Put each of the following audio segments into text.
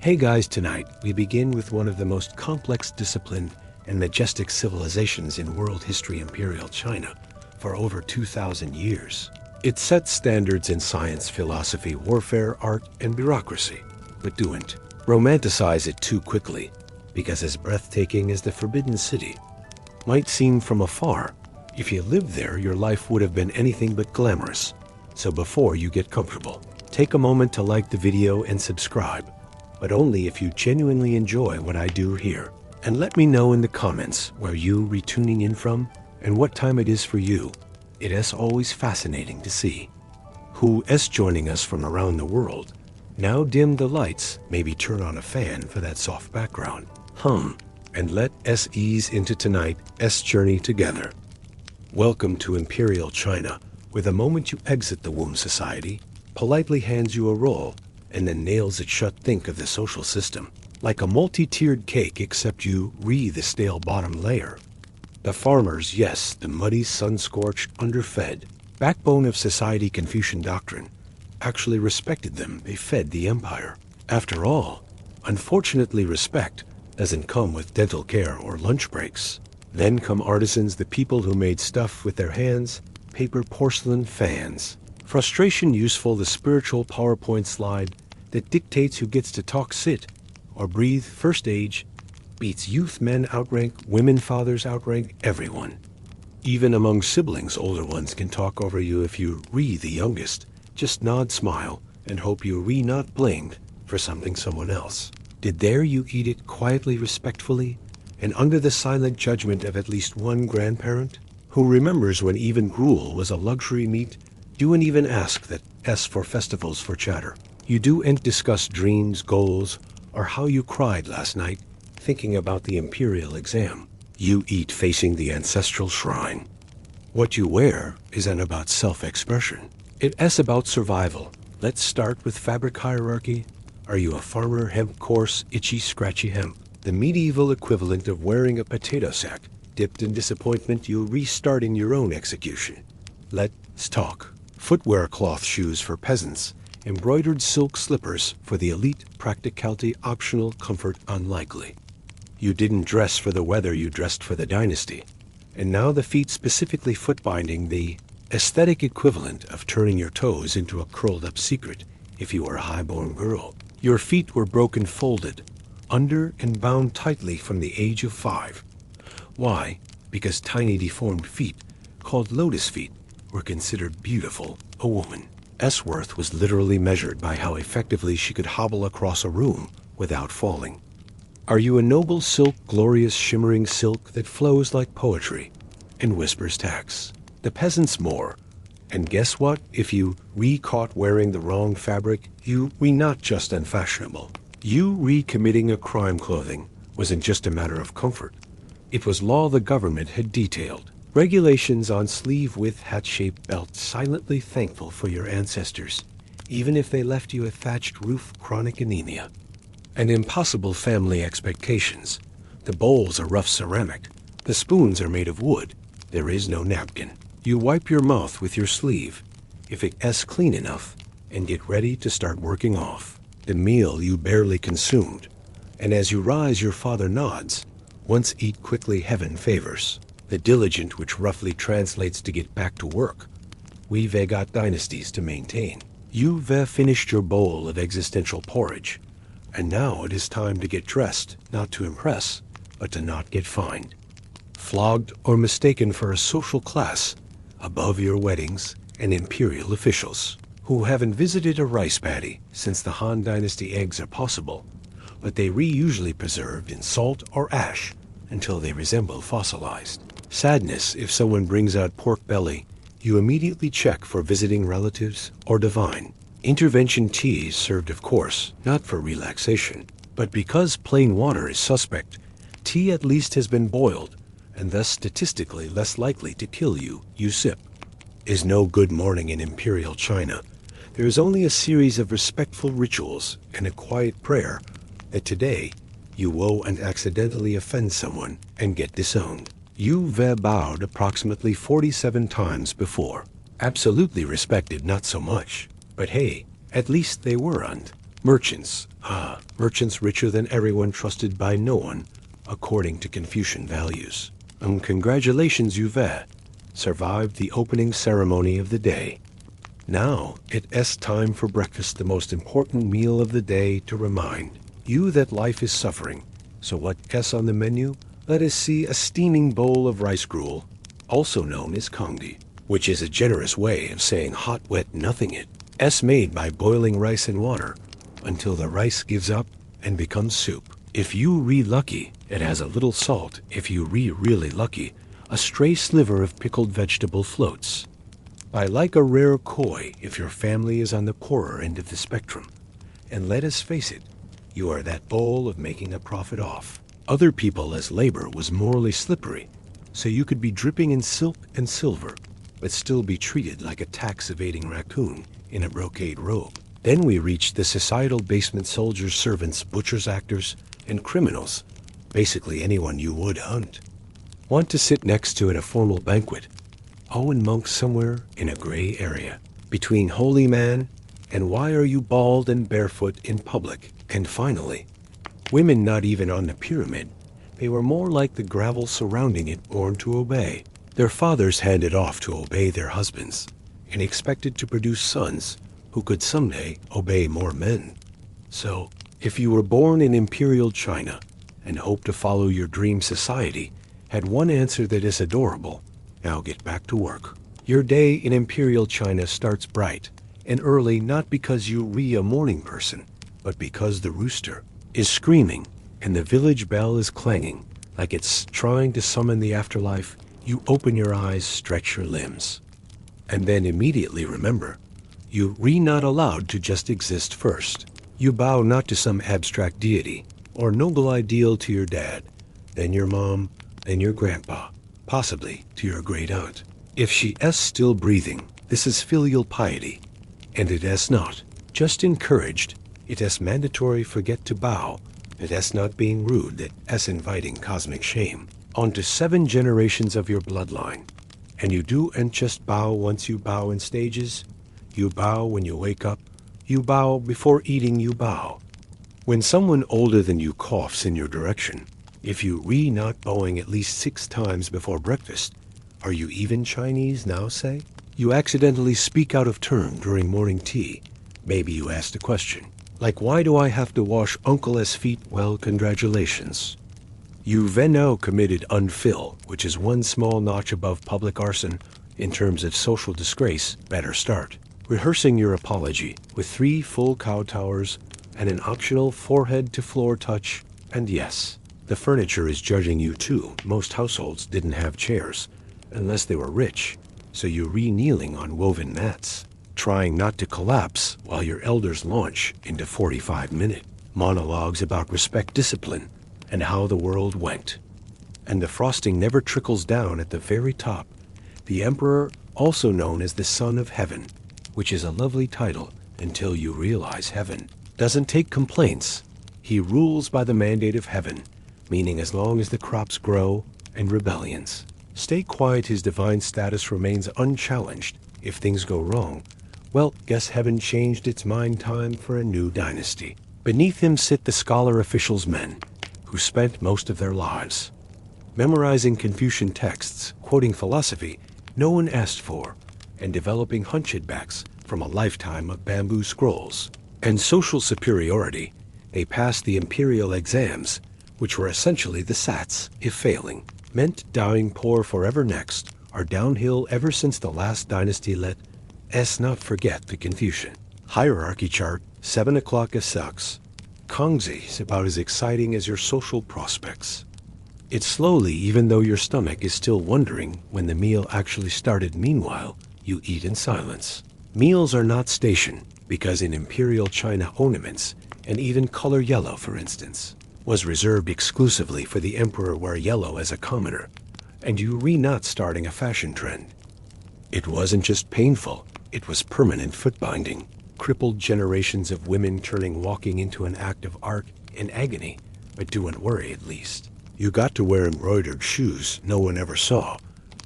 Hey guys, tonight we begin with one of the most complex, disciplined, and majestic civilizations in world history, Imperial China, for over 2,000 years. It sets standards in science, philosophy, warfare, art, and bureaucracy, but don't romanticize it too quickly, because as breathtaking as the Forbidden City might seem from afar, if you lived there, your life would have been anything but glamorous. So before you get comfortable, take a moment to like the video and subscribe, but only if you genuinely enjoy what I do here. And let me know in the comments where you retuning in from and what time it is for you. It is always fascinating to see who is joining us from around the world. Now dim the lights, maybe turn on a fan for that soft background. And let us ease into tonight's journey together. Welcome to Imperial China, where the moment you exit the womb society, politely hands you a roll and then nails it shut. Think of the social system like a multi-tiered cake, except you the stale bottom layer. The farmers, yes, the muddy, sun-scorched, underfed backbone of society, Confucian doctrine, actually respected them. They fed the empire. After all, unfortunately, respect doesn't come with dental care or lunch breaks. Then come artisans, the people who made stuff with their hands, paper, porcelain, fans. Frustration useful, the spiritual PowerPoint slide that dictates who gets to talk, sit, or breathe. First age beats youth, men outrank women, fathers outrank everyone. Even among siblings, older ones can talk over you if you the youngest. Just nod, smile, and hope you not blamed for something someone else did. There you eat it quietly, respectfully, and under the silent judgment of at least one grandparent who remembers when even gruel was a luxury meat. You and even ask that for festivals for chatter. You do and discuss dreams, goals, or how you cried last night thinking about the imperial exam. You eat facing the ancestral shrine. What you wear isn't about self-expression. It's about survival. Let's start with fabric hierarchy. Are you a farmer? Hemp, coarse, itchy, scratchy hemp. The medieval equivalent of wearing a potato sack. Dipped in disappointment, you restart in your own execution. Let's talk. Footwear, cloth shoes for peasants, embroidered silk slippers for the elite, practicality optional, comfort unlikely. You didn't dress for the weather, you dressed for the dynasty. And now the feet, specifically foot binding, the aesthetic equivalent of turning your toes into a curled up secret if you were a highborn girl. Your feet were broken, folded under and bound tightly from the age of 5. Why? Because tiny deformed feet, called lotus feet, were considered beautiful. A woman's worth was literally measured by how effectively she could hobble across a room without falling. Are you a noble silk, glorious shimmering silk that flows like poetry and whispers tax? The peasants more. And guess what? If you caught wearing the wrong fabric, you not just unfashionable. You committing a crime. Clothing wasn't just a matter of comfort. It was law the government had detailed. Regulations on sleeve width, hat-shaped belt, silently thankful for your ancestors, even if they left you a thatched roof, chronic anemia. And impossible family expectations. The bowls are rough ceramic. The spoons are made of wood. There is no napkin. You wipe your mouth with your sleeve, if it's clean enough, and get ready to start working off the meal you barely consumed. And as you rise, your father nods. Once eat quickly, heaven favors. The diligent, which roughly translates to get back to work. We've got dynasties to maintain. You've finished your bowl of existential porridge. And now it is time to get dressed, not to impress, but to not get fined, flogged, or mistaken for a social class above your weddings and imperial officials who haven't visited a rice paddy since the Han Dynasty. Eggs are possible, but they usually preserved in salt or ash until they resemble fossilized. Sadness, if someone brings out pork belly, you immediately check for visiting relatives or divine intervention. Tea is served, of course, not for relaxation, but because plain water is suspect. Tea at least has been boiled, and thus statistically less likely to kill you. You sip. Is no good morning in Imperial China. There is only a series of respectful rituals and a quiet prayer that today you woe and accidentally offend someone and get disowned. You bowed approximately 47 times before. Absolutely respected, not so much. But hey, at least they weren't. Merchants, Merchants richer than everyone, trusted by no one, according to Confucian values. Congratulations, you've survived the opening ceremony of the day. Now it's time for breakfast, the most important meal of the day, to remind you that life is suffering. So what's on the menu? Let us see a steaming bowl of rice gruel, also known as congee, which is a generous way of saying hot, wet nothing. It's made by boiling rice in water until the rice gives up and becomes soup. If you lucky, it has a little salt. If you really lucky, a stray sliver of pickled vegetable floats. I like a rare koi if your family is on the poorer end of the spectrum. And let us face it, you are that bowl of making a profit off other people, as labor was morally slippery, so you could be dripping in silk and silver, but still be treated like a tax-evading raccoon in a brocade robe. Then we reached the societal basement: soldiers, servants, butchers, actors, and criminals. Basically anyone you would hunt. Want to sit next to at a formal banquet? And monks somewhere in a gray area between holy man and why are you bald and barefoot in public? And finally, women not even on the pyramid. They were more like the gravel surrounding it, born to obey. Their fathers handed off to obey their husbands and expected to produce sons who could someday obey more men. So, if you were born in Imperial China and hope to follow your dream society, had one answer that is adorable: now get back to work. Your day in Imperial China starts bright and early, not because you're a morning person, but because the rooster is screaming and the village bell is clanging like it's trying to summon the afterlife. You open your eyes, stretch your limbs, and then immediately remember, you're not allowed to just exist first. You bow not to some abstract deity or noble ideal, to your dad, then your mom, then your grandpa, possibly to your great aunt. If she is still breathing, this is filial piety, and it is not just encouraged, it is mandatory. Forget to bow, it is not being rude, that is inviting cosmic shame onto 7 generations of your bloodline. And you do and just bow once. You bow in stages. You bow when you wake up. You bow before eating. You bow when someone older than you coughs in your direction. If you not bowing at least 6 times before breakfast, are you even Chinese now, say? You accidentally speak out of turn during morning tea. Maybe you asked a question like, why do I have to wash Uncle S' feet? Well, congratulations. You've now committed unfill, which is 1 small notch above public arson in terms of social disgrace. Better start rehearsing your apology with 3 full kowtowers and an optional forehead to floor touch. And yes, the furniture is judging you too. Most households didn't have chairs unless they were rich, so you're kneeling on woven mats, trying not to collapse while your elders launch into 45-minute monologues about respect, discipline, and how the world went. And the frosting never trickles down at the very top. The emperor, also known as the Son of Heaven, which is a lovely title until you realize heaven doesn't take complaints. He rules by the mandate of heaven, meaning as long as the crops grow and rebellions stay quiet, his divine status remains unchallenged. If things go wrong, well, guess heaven changed its mind. Time for a new dynasty. Beneath him sit the scholar officials, men who spent most of their lives memorizing Confucian texts, quoting philosophy no one asked for, and developing hunchbacks from a lifetime of bamboo scrolls and social superiority. They passed the imperial exams, which were essentially the SATs, if failing, meant dying poor forever. Next are downhill ever since the last dynasty. Let us not forget the Confucian hierarchy chart. 7 o'clock sucks. Congee is about as exciting as your social prospects. It's slowly, even though your stomach is still wondering when the meal actually started. Meanwhile, you eat in silence. Meals are not stationed, because in Imperial China ornaments, and even color yellow, for instance, was reserved exclusively for the emperor. Wear yellow as a commoner, and you not starting a fashion trend. It wasn't just painful, it was permanent foot binding. Crippled generations of women turning walking into an act of art in agony. But don't worry, at least you got to wear embroidered shoes no one ever saw,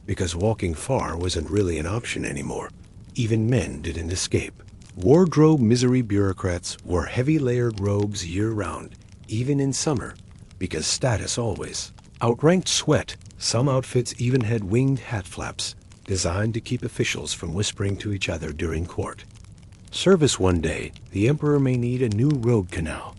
because walking far wasn't really an option anymore. Even men didn't escape. Wardrobe misery bureaucrats wore heavy layered robes year-round, even in summer, because status always outranked sweat. Some outfits even had winged hat flaps, designed to keep officials from whispering to each other during court. Service one day, the emperor may need a new road canal.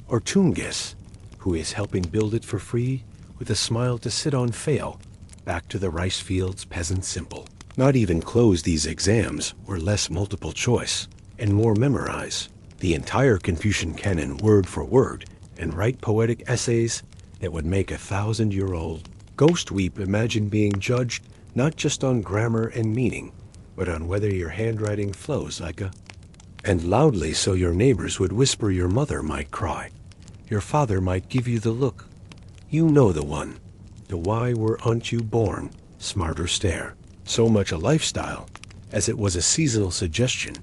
Or Tungus, who is helping build it for free, with a smile to sit on fail, back to the rice fields peasant simple. Not even close these exams were less multiple choice and more memorize the entire Confucian canon word for word and write poetic essays that would make 1,000-year-old ghost weep imagine being judged not just on grammar and meaning, but on whether your handwriting flows like a... And loudly so your neighbors would whisper, your mother might cry, your father might give you the look. You know the one, the why weren't you born, smarter stare. So much a lifestyle as it was a seasonal suggestion.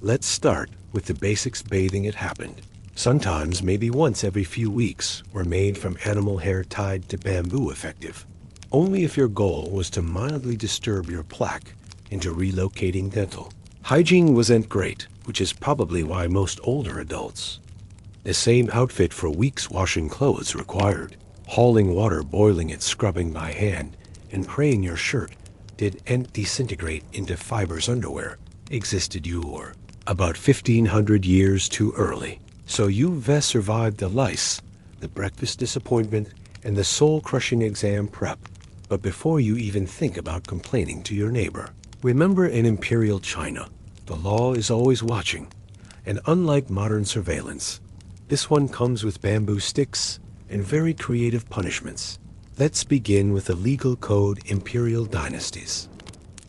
Let's start with the basics. Bathing it happened. Sometimes maybe once every few weeks, were made from animal hair tied to bamboo effective. Only if your goal was to mildly disturb your plaque into relocating dental. Hygiene wasn't great, which is probably why most older adults. The same outfit for weeks washing clothes required. Hauling water, boiling it, scrubbing by hand, and praying your shirt didn't disintegrate into fibers underwear existed. You were about 1,500 years too early. So you've survived the lice, the breakfast disappointment, and the soul-crushing exam prep. But before you even think about complaining to your neighbor, remember, in Imperial China, the law is always watching. And unlike modern surveillance, this one comes with bamboo sticks and very creative punishments. Let's begin with the legal code. Imperial dynasties.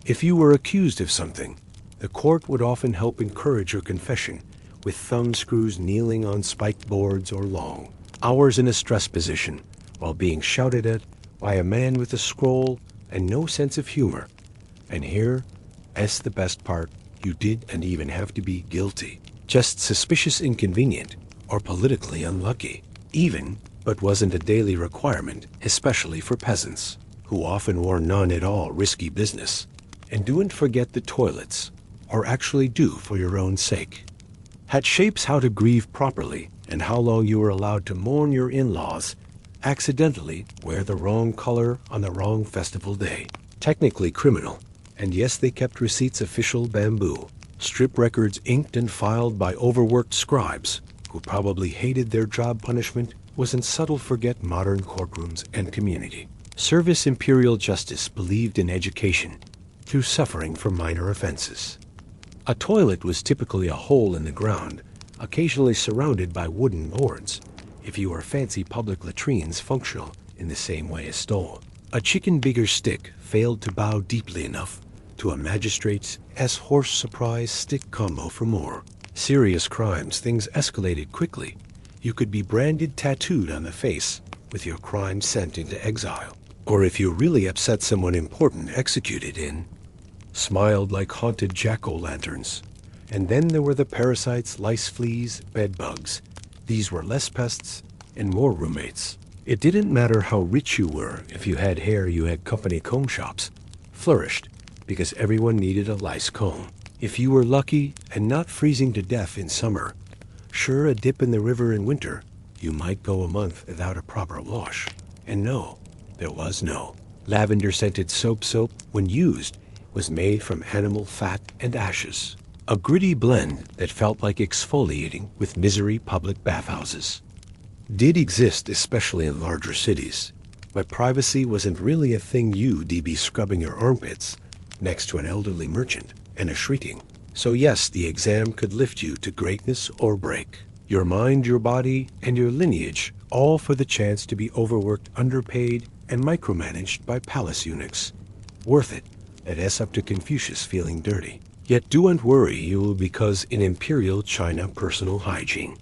If you were accused of something, the court would often help encourage your confession with thumb screws, kneeling on spiked boards, or long hours in a stress position while being shouted at by a man with a scroll and no sense of humor. And here's the best part, you didn't even have to be guilty, just suspicious, inconvenient, or politically unlucky. Even, but wasn't a daily requirement, especially for peasants, who often wore none at all. Risky business. And don't forget the toilets, or actually do for your own sake. Had shapes how to grieve properly, and how long you were allowed to mourn your in-laws. Accidentally wear the wrong color on the wrong festival day. Technically criminal. And yes, they kept receipts. Official bamboo strip records inked and filed by overworked scribes who probably hated their job. Punishment wasn't subtle. Forget modern courtrooms and community service. Imperial justice believed in education through suffering for minor offenses. A toilet was typically a hole in the ground, occasionally surrounded by wooden boards. If you were fancy, public latrines functional in the same way as stole. A chicken bigger stick failed to bow deeply enough to a magistrate's horse surprise stick combo. For more serious crimes, things escalated quickly. You could be branded, tattooed on the face, with your crime sent into exile. Or if you really upset someone important, executed in smiled like haunted jack-o'-lanterns. And then there were the parasites, lice, fleas, bed bugs. These were less pests and more roommates. It didn't matter how rich you were. If you had hair, you had company. Comb shops flourished because everyone needed a lice comb. If you were lucky and not freezing to death in summer, sure, a dip in the river in winter, you might go a month without a proper wash. And no, there was no lavender-scented soap. Soap, when used, was made from animal fat and ashes. A gritty blend that felt like exfoliating with misery. Public bathhouses did exist, especially in larger cities, but privacy wasn't really a thing. You'd be scrubbing your armpits next to an elderly merchant and a shrieking. So yes, the exam could lift you to greatness or break your mind, your body, and your lineage, all for the chance to be overworked, underpaid, and micromanaged by palace eunuchs. Worth it. That up to Confucius feeling dirty. Yet don't worry, you will, because in Imperial China, personal hygiene.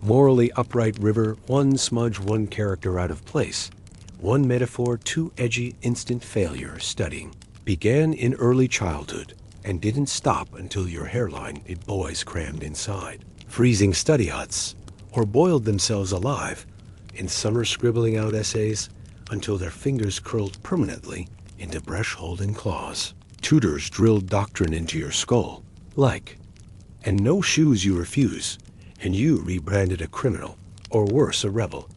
Morally upright river, one smudge, one character out of place. One metaphor too edgy, instant failure. Studying began in early childhood and didn't stop until your hairline did. Boys crammed inside freezing study huts or boiled themselves alive in summer, scribbling out essays until their fingers curled permanently into brush-holding claws. Tutors drilled doctrine into your skull, like And no shoes you refuse, and you rebranded a criminal, or worse, a rebel.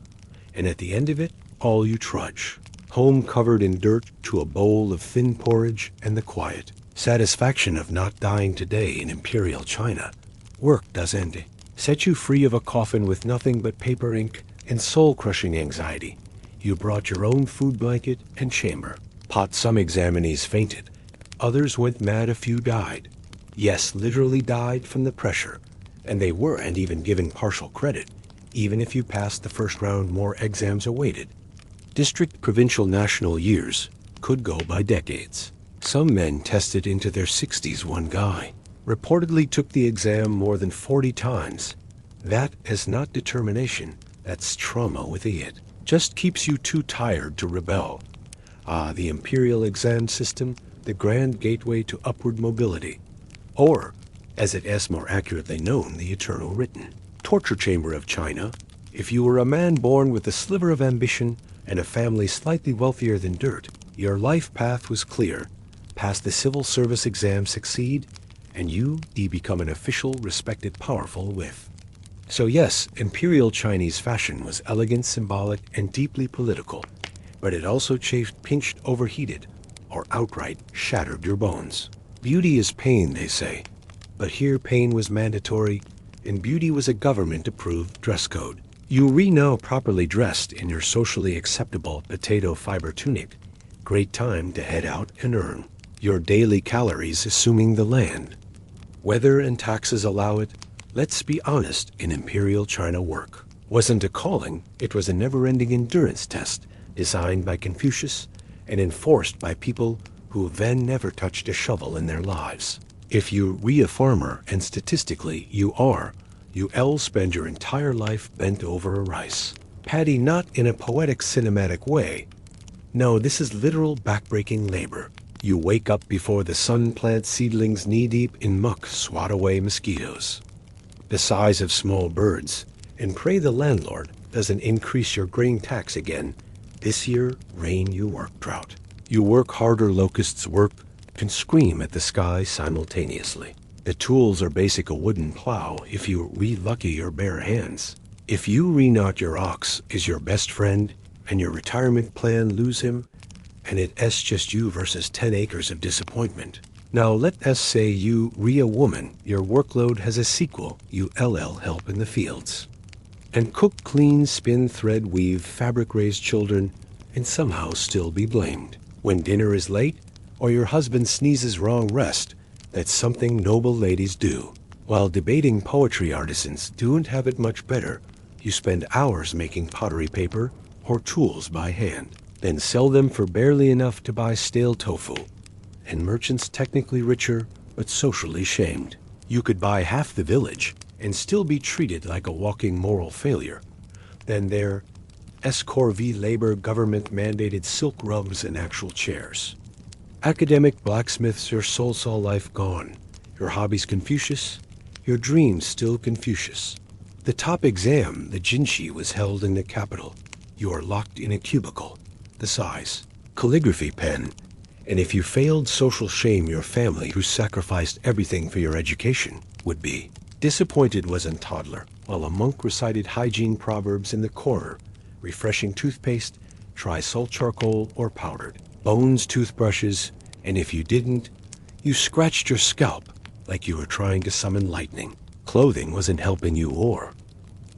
And at the end of it, all you trudge, home covered in dirt to a bowl of thin porridge and the quiet satisfaction of not dying today in Imperial China. Work, das Ende, set you free of a coffin with nothing but paper ink and soul-crushing anxiety. You brought your own food blanket and chamber. Pot some examinees fainted. Others went mad, a few died. Yes, literally died from the pressure. And they weren't even given partial credit. Even if you passed the first round, more exams awaited. District, provincial, national years could go by decades. Some men tested into their 60s. One guy reportedly took the exam more than 40 times. That is not determination. That's trauma with it. Just keeps you too tired to rebel. Ah, the imperial exam system, the grand gateway to upward mobility. Or, as it is more accurately known, the eternal written torture chamber of China. If you were a man born with a sliver of ambition and a family slightly wealthier than dirt, your life path was clear. Pass the civil service exam, succeed, and you become an official, respected, powerful with. So yes, imperial Chinese fashion was elegant, symbolic, and deeply political, but it also chafed, pinched, overheated, or outright shattered your bones. Beauty is pain, they say, but here pain was mandatory, and beauty was a government-approved dress code. You now properly dressed in your socially acceptable potato fiber tunic. Great time to head out and earn your daily calories, assuming the land. Weather and taxes allow it. Let's be honest, in Imperial China, work wasn't a calling, it was a never-ending endurance test designed by Confucius and enforced by people who then never touched a shovel in their lives. If you a farmer, and statistically you'll spend your entire life bent over a rice paddy, not in a poetic cinematic way. No, this is literal backbreaking labor. You wake up before the sun, plant seedlings knee-deep in muck, swat away mosquitoes the size of small birds, and pray the landlord doesn't increase your grain tax again. This year, rain you work, drought. You work harder, locusts work, can scream at the sky simultaneously. The tools are basic, a wooden plow, if you lucky your bare hands. If you not your ox is your best friend, and your retirement plan lose him, and it's just you versus 10 acres of disappointment. Now let us say you a woman, your workload has a sequel, you help in the fields. And cook, clean, spin, thread, weave, fabric, raise children, and somehow still be blamed. When dinner is late, or your husband sneezes wrong, rest. That's something noble ladies do. While debating poetry artisans don't have it much better, you spend hours making pottery paper or tools by hand, then sell them for barely enough to buy stale tofu. And merchants technically richer, but socially shamed. You could buy half the village and still be treated like a walking moral failure. Then there, S-Corps labor, government-mandated silk rugs and actual chairs. Academic blacksmiths, your soul saw life gone. Your hobbies Confucius, your dreams still Confucius. The top exam, the Jinshi, was held in the capital. You are locked in a cubicle, the size, calligraphy pen. And if you failed, social shame, your family, who sacrificed everything for your education, would be. Disappointed was a toddler, while a monk recited hygiene proverbs in the corner. Refreshing toothpaste, try salt charcoal or powdered. Bones, toothbrushes, and if you didn't, you scratched your scalp like you were trying to summon lightning. Clothing wasn't helping you, or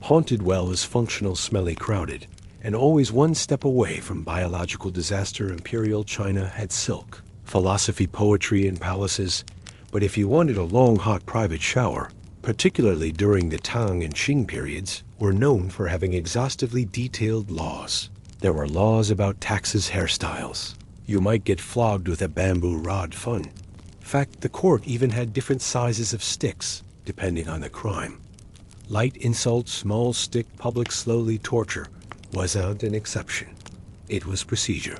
haunted well is functional, smelly, crowded, and always one step away from biological disaster. Imperial China had silk, philosophy, poetry, and palaces, but if you wanted a long, hot private shower, particularly during the Tang and Qing periods, were known for having exhaustively detailed laws. There were laws about taxes, hairstyles. You might get flogged with a bamboo rod, fun. In fact, the court even had different sizes of sticks, depending on the crime. Light insult, small stick, public slowly torture wasn't an exception. It was procedure.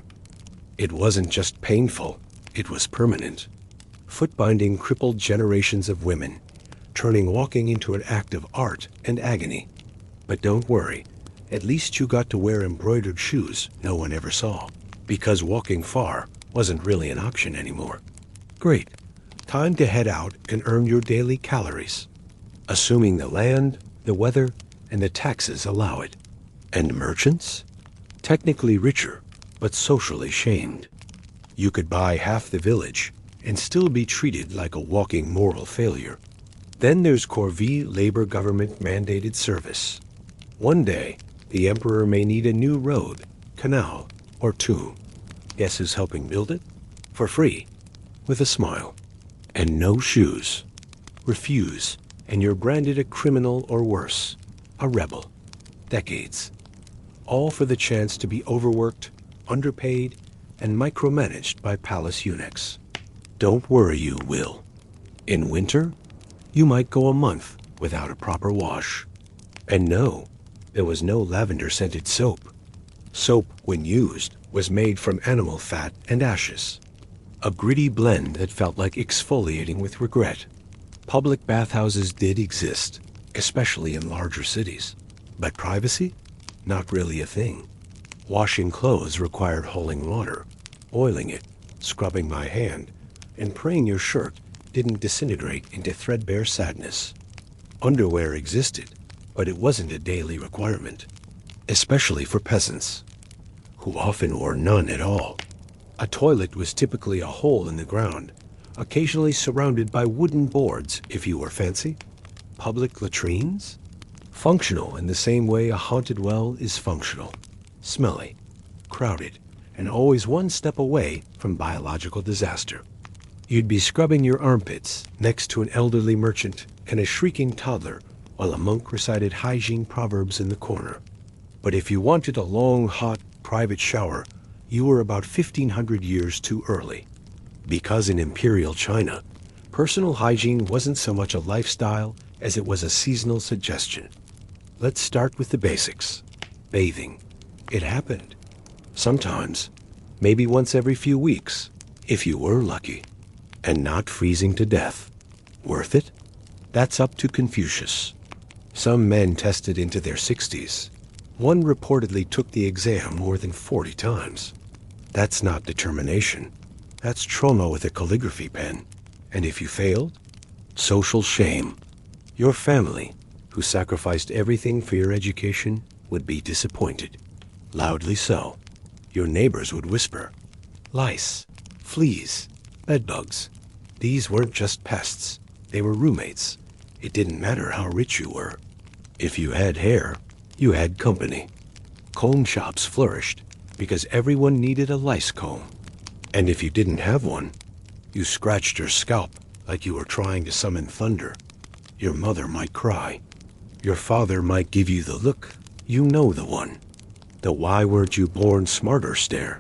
It wasn't just painful, it was permanent. Foot binding crippled generations of women, turning walking into an act of art and agony. But don't worry, at least you got to wear embroidered shoes no one ever saw, because walking far wasn't really an option anymore. Great. Time to head out and earn your daily calories. assuming the land, the weather, and the taxes allow it. And merchants? Technically richer, but socially shamed. You could buy half the village and still be treated like a walking moral failure. Then there's corvée labor government mandated service. One day, the emperor may need a new road, canal, or tomb. Guess who's helping build it? For free, with a smile. And no shoes. Refuse, and you're branded a criminal or worse, a rebel. Decades. All for the chance to be overworked, underpaid, and micromanaged by palace eunuchs. Don't worry, you will. In winter, you might go a month without a proper wash. And no, there was no lavender-scented soap. Soap, when used, was made from animal fat and ashes. A gritty blend that felt like exfoliating with regret. Public bathhouses did exist, especially in larger cities. But privacy? Not really a thing. Washing clothes required hauling water, oiling it, scrubbing by hand, and praying your shirt didn't disintegrate into threadbare sadness. Underwear existed, but it wasn't a daily requirement, especially for peasants, who often wore none at all. A toilet was typically a hole in the ground, occasionally surrounded by wooden boards if you were fancy. Public latrines? Functional in the same way a haunted well is functional. Smelly, crowded, and always one step away from biological disaster. You'd be scrubbing your armpits next to an elderly merchant and a shrieking toddler while a monk recited hygiene proverbs in the corner. But if you wanted a long, hot, private shower, you were about 1,500 years too early. Because in Imperial China, personal hygiene wasn't so much a lifestyle as it was a seasonal suggestion. Let's start with the basics. Bathing. It happened. Sometimes, maybe once every few weeks, if you were lucky. And not freezing to death. Worth it? That's up to Confucius. Some men tested into their 60s. One reportedly took the exam more than 40 times. That's not determination. That's trauma with a calligraphy pen. And if you failed, social shame. Your family, who sacrificed everything for your education, would be disappointed. Loudly so. Your neighbors would whisper. Lice, fleas, bedbugs. These weren't just pests. They were roommates. It didn't matter how rich you were. If you had hair, you had company. Comb shops flourished because everyone needed a lice comb. And if you didn't have one, you scratched your scalp like you were trying to summon thunder. Your mother might cry. Your father might give you the look. You know the one. The why weren't you born smarter stare.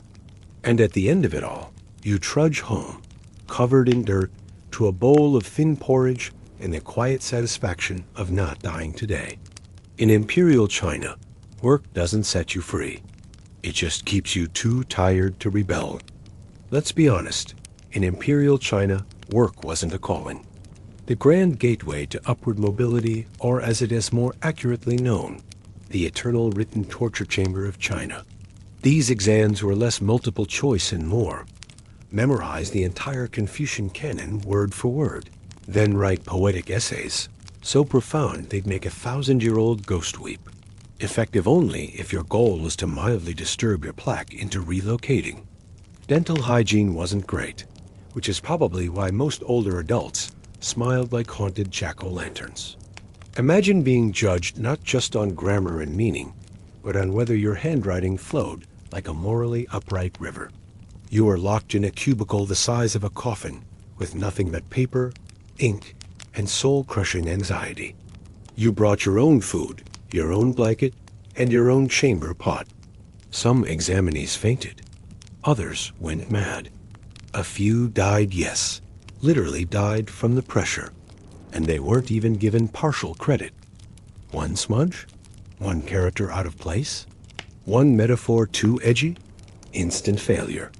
And at the end of it all, you trudge home, covered in dirt, to a bowl of thin porridge and the quiet satisfaction of not dying today. In Imperial China, work doesn't set you free. It just keeps you too tired to rebel. Let's be honest, in Imperial China, work wasn't a calling. The grand gateway to upward mobility, or as it is more accurately known, the eternal written torture chamber of China. These exams were less multiple choice and more. Memorize the entire Confucian canon word for word, then write poetic essays, so profound they'd make a 1,000-year-old ghost weep. Effective only if your goal was to mildly disturb your plaque into relocating. Dental hygiene wasn't great, which is probably why most older adults smiled like haunted jack-o'-lanterns. Imagine being judged not just on grammar and meaning, but on whether your handwriting flowed like a morally upright river. You were locked in a cubicle the size of a coffin, with nothing but paper, ink, and soul-crushing anxiety. You brought your own food, your own blanket, and your own chamber pot. Some examinees fainted. Others went mad. A few died, yes, literally died from the pressure. And they weren't even given partial credit. One smudge? One character out of place? One metaphor too edgy? Instant failure.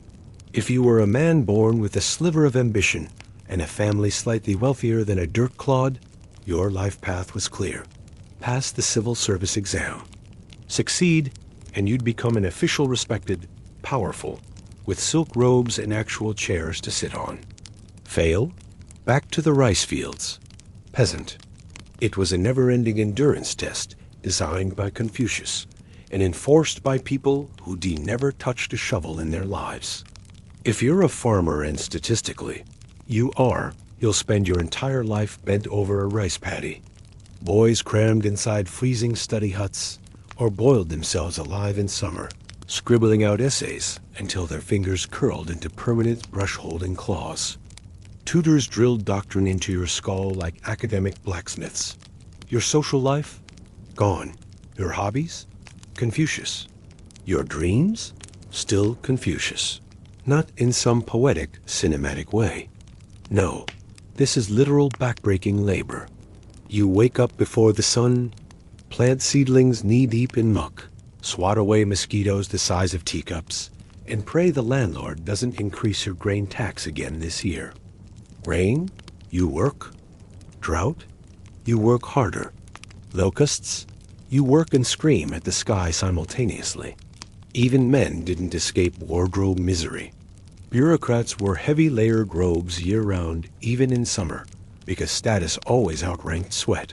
If you were a man born with a sliver of ambition and a family slightly wealthier than a dirt clod, your life path was clear. Pass the civil service exam. Succeed, and you'd become an official respected, powerful, with silk robes and actual chairs to sit on. Fail? Back to the rice fields. Peasant. It was a never-ending endurance test designed by Confucius and enforced by people who never touched a shovel in their lives. If you're a farmer and statistically, you'll spend your entire life bent over a rice paddy. Boys crammed inside freezing study huts or boiled themselves alive in summer, scribbling out essays until their fingers curled into permanent brush-holding claws. Tutors drilled doctrine into your skull like academic blacksmiths. Your social life? Gone. Your hobbies? Confucius. Your dreams? Still Confucius. Not in some poetic, cinematic way. No, this is literal backbreaking labor. You wake up before the sun, plant seedlings knee-deep in muck, swat away mosquitoes the size of teacups, and pray the landlord doesn't increase your grain tax again this year. Rain? You work. Drought? You work harder. Locusts? You work and scream at the sky simultaneously. Even men didn't escape wardrobe misery. Bureaucrats wore heavy layered robes year-round, even in summer, because status always outranked sweat.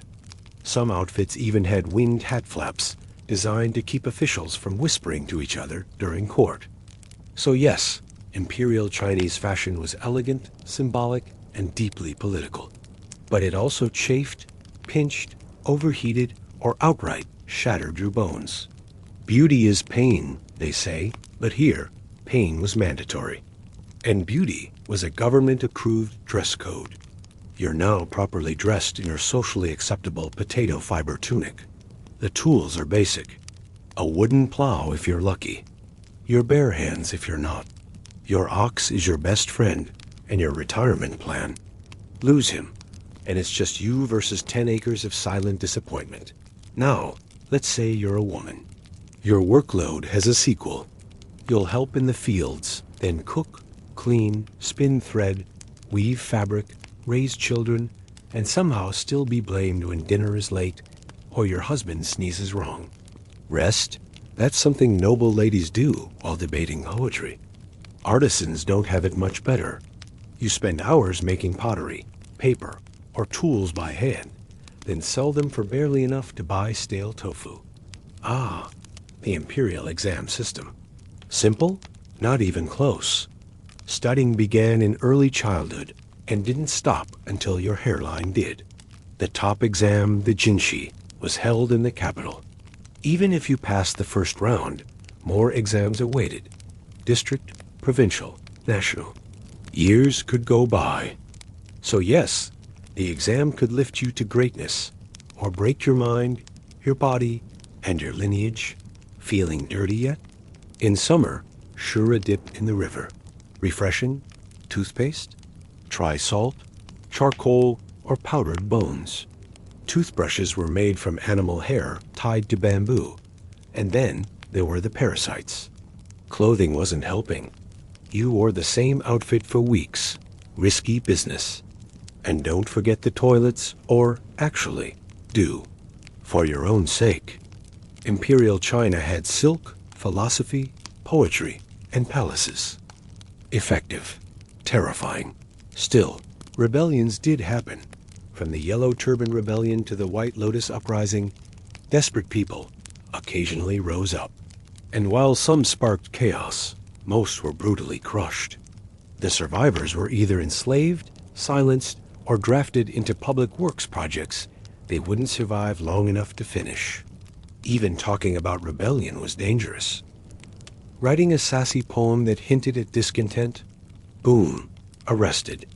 Some outfits even had winged hat flaps, designed to keep officials from whispering to each other during court. So yes, Imperial Chinese fashion was elegant, symbolic, and deeply political. But it also chafed, pinched, overheated, or outright shattered your bones. Beauty is pain, they say, but here, pain was mandatory. And beauty was a government-approved dress code. You're now properly dressed in your socially acceptable potato fiber tunic. The tools are basic. A wooden plow if you're lucky. Your bare hands if you're not. Your ox is your best friend and your retirement plan. Lose him, and it's just you versus 10 acres of silent disappointment. Now, let's say you're a woman. Your workload has a sequel. You'll help in the fields, then cook, clean, spin thread, weave fabric, raise children, and somehow still be blamed when dinner is late or your husband sneezes wrong. Rest? That's something noble ladies do while debating poetry. Artisans don't have it much better. You spend hours making pottery, paper, or tools by hand, then sell them for barely enough to buy stale tofu. Ah, the imperial exam system. Simple? Not even close. Studying began in early childhood and didn't stop until your hairline did. The top exam, the Jinshi, was held in the capital. Even if you passed the first round, more exams awaited. District, provincial, national. Years could go by. So yes, the exam could lift you to greatness, or break your mind, your body, and your lineage. Feeling dirty yet? In summer, sure a dip in the river. Refreshing? Toothpaste? Try salt, charcoal, or powdered bones. Toothbrushes were made from animal hair tied to bamboo. And then there were the parasites. Clothing wasn't helping. You wore the same outfit for weeks. Risky business. And don't forget the toilets, or actually, do. For your own sake. Imperial China had silk, philosophy, poetry, and palaces. Effective. Terrifying. Still, rebellions did happen. From the Yellow Turban Rebellion to the White Lotus Uprising, desperate people occasionally rose up. And while some sparked chaos, most were brutally crushed. The survivors were either enslaved, silenced, or drafted into public works projects they wouldn't survive long enough to finish. Even talking about rebellion was dangerous. Writing a sassy poem that hinted at discontent? Boom, arrested.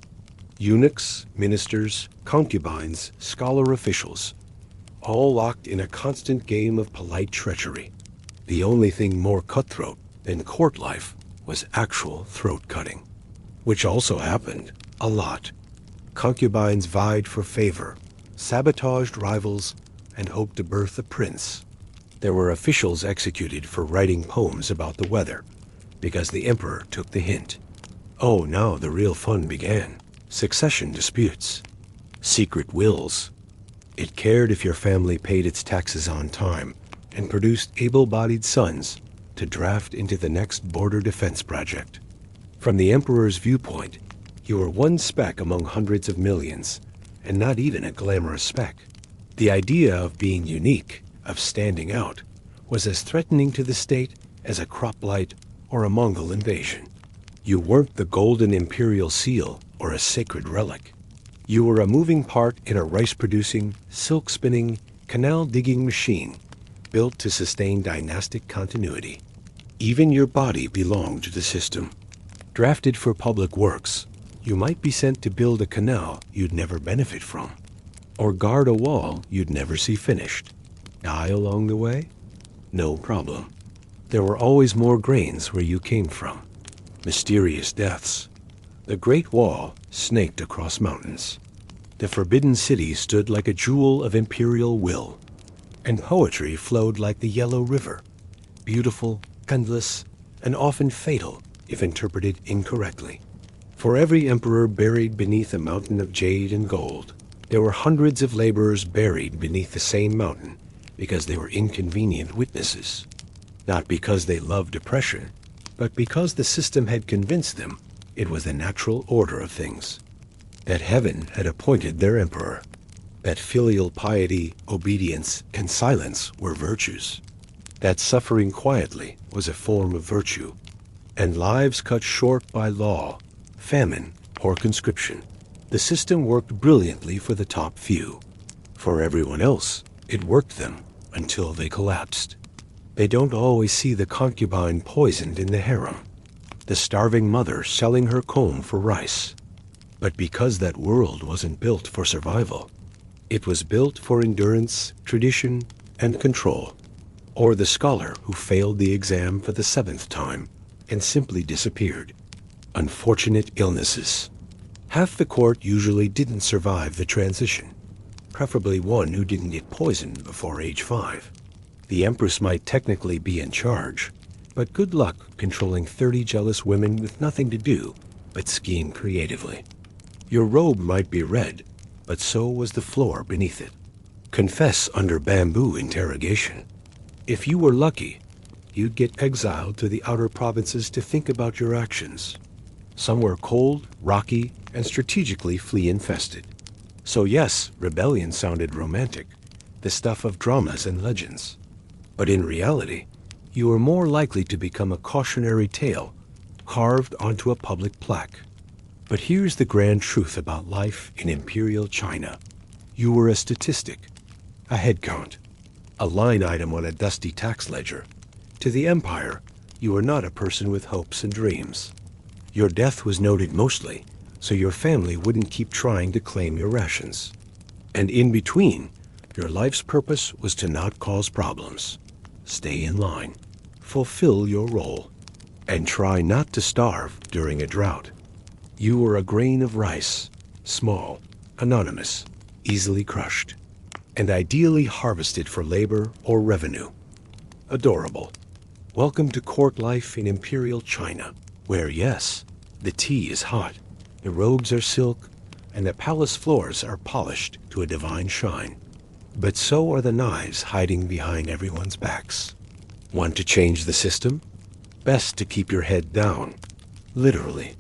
Eunuchs, ministers, concubines, scholar officials, all locked in a constant game of polite treachery. The only thing more cutthroat than court life was actual throat-cutting, which also happened a lot. Concubines vied for favor, sabotaged rivals, and hoped to birth a prince. There were officials executed for writing poems about the weather, because the emperor took the hint. Oh, now the real fun began. Succession disputes. Secret wills. It cared if your family paid its taxes on time and produced able-bodied sons to draft into the next border defense project. From the emperor's viewpoint, you were one speck among hundreds of millions, and not even a glamorous speck. The idea of being unique, of standing out, was as threatening to the state as a crop blight or a Mongol invasion. You weren't the golden imperial seal or a sacred relic. You were a moving part in a rice-producing, silk-spinning, canal-digging machine built to sustain dynastic continuity. Even your body belonged to the system. Drafted for public works, you might be sent to build a canal you'd never benefit from, or guard a wall you'd never see finished. Die along the way? No problem. There were always more grains where you came from. Mysterious deaths. The Great Wall snaked across mountains. The Forbidden City stood like a jewel of imperial will. And poetry flowed like the Yellow River, beautiful, endless, and often fatal if interpreted incorrectly. For every emperor buried beneath a mountain of jade and gold, there were hundreds of laborers buried beneath the same mountain because they were inconvenient witnesses. Not because they loved oppression, but because the system had convinced them it was the natural order of things. That heaven had appointed their emperor. That filial piety, obedience, and silence were virtues. That suffering quietly was a form of virtue. And lives cut short by law, famine, or conscription. The system worked brilliantly for the top few. For everyone else, it worked them until they collapsed. They don't always see the concubine poisoned in the harem, the starving mother selling her comb for rice. But because that world wasn't built for survival, it was built for endurance, tradition, and control. Or the scholar who failed the exam for the 7th time and simply disappeared. Unfortunate illnesses. Half the court usually didn't survive the transition, preferably one who didn't get poisoned before age 5. The empress might technically be in charge, but good luck controlling 30 jealous women with nothing to do but scheme creatively. Your robe might be red, but so was the floor beneath it. Confess under bamboo interrogation. If you were lucky, you'd get exiled to the outer provinces to think about your actions. Somewhere cold, rocky, and strategically flea-infested. So yes, rebellion sounded romantic, the stuff of dramas and legends. But in reality, you were more likely to become a cautionary tale carved onto a public plaque. But here's the grand truth about life in Imperial China. You were a statistic, a head count, a line item on a dusty tax ledger. To the Empire, you were not a person with hopes and dreams. Your death was noted mostly, so your family wouldn't keep trying to claim your rations. And in between, your life's purpose was to not cause problems. Stay in line, fulfill your role, and try not to starve during a drought. You were a grain of rice, small, anonymous, easily crushed, and ideally harvested for labor or revenue. Adorable. Welcome to court life in Imperial China, where yes, the tea is hot, the robes are silk, and the palace floors are polished to a divine shine. But so are the knives hiding behind everyone's backs. Want to change the system? Best to keep your head down, literally.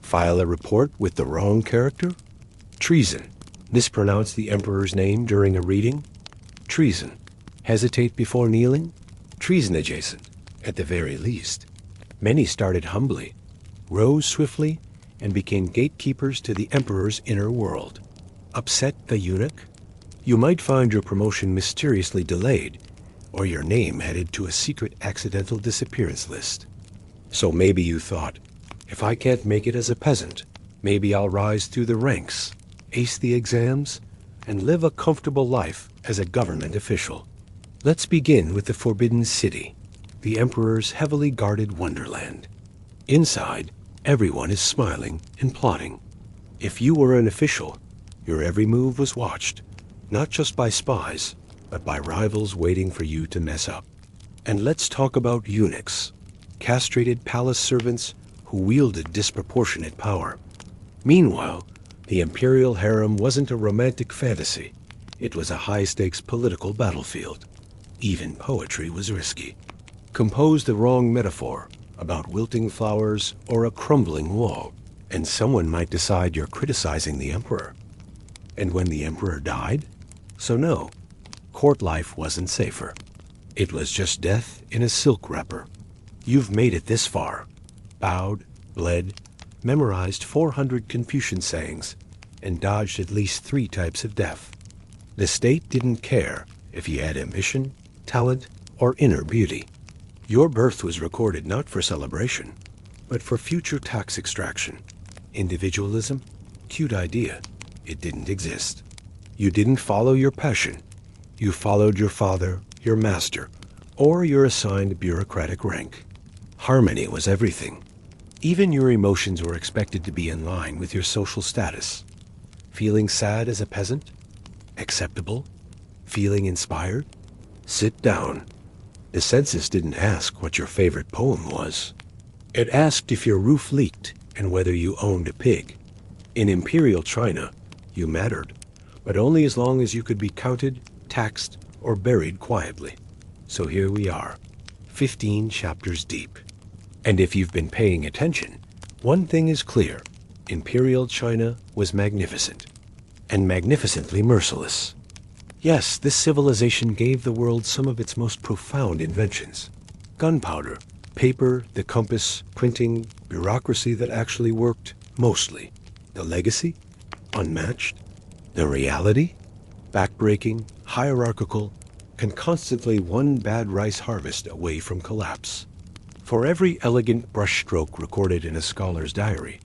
File a report with the wrong character? Treason. Mispronounce the emperor's name during a reading? Treason. Hesitate before kneeling? Treason adjacent, at the very least. Many started humbly, rose swiftly, and became gatekeepers to the emperor's inner world. Upset the eunuch? You might find your promotion mysteriously delayed, or your name headed to a secret accidental disappearance list. So maybe you thought, if I can't make it as a peasant, maybe I'll rise through the ranks, ace the exams, and live a comfortable life as a government official. Let's begin with the Forbidden City, the Emperor's heavily guarded wonderland. Inside, everyone is smiling and plotting. If you were an official, your every move was watched, not just by spies, but by rivals waiting for you to mess up. And let's talk about eunuchs, castrated palace servants who wielded disproportionate power. Meanwhile, the imperial harem wasn't a romantic fantasy. It was a high-stakes political battlefield. Even poetry was risky. Compose the wrong metaphor about wilting flowers or a crumbling wall, and someone might decide you're criticizing the emperor. And when the emperor died, So no, court life wasn't safer. It was just death in a silk wrapper. You've made it this far. Bowed, bled, memorized 400 Confucian sayings, and dodged at least 3 types of death. The state didn't care if you had ambition, talent, or inner beauty. Your birth was recorded not for celebration, but for future tax extraction. Individualism? Cute idea. It didn't exist. You didn't follow your passion. You followed your father, your master, or your assigned bureaucratic rank. Harmony was everything. Even your emotions were expected to be in line with your social status. Feeling sad as a peasant? Acceptable? Feeling inspired? Sit down. The census didn't ask what your favorite poem was. It asked if your roof leaked and whether you owned a pig. In Imperial China, you mattered, but only as long as you could be counted, taxed, or buried quietly. So here we are, 15 chapters deep. And if you've been paying attention, one thing is clear. Imperial China was magnificent, and magnificently merciless. Yes, this civilization gave the world some of its most profound inventions. Gunpowder, paper, the compass, printing, bureaucracy that actually worked, mostly. The legacy? Unmatched. The reality? Backbreaking, hierarchical, and constantly one bad rice harvest away from collapse. For every elegant brushstroke recorded in a scholar's diary,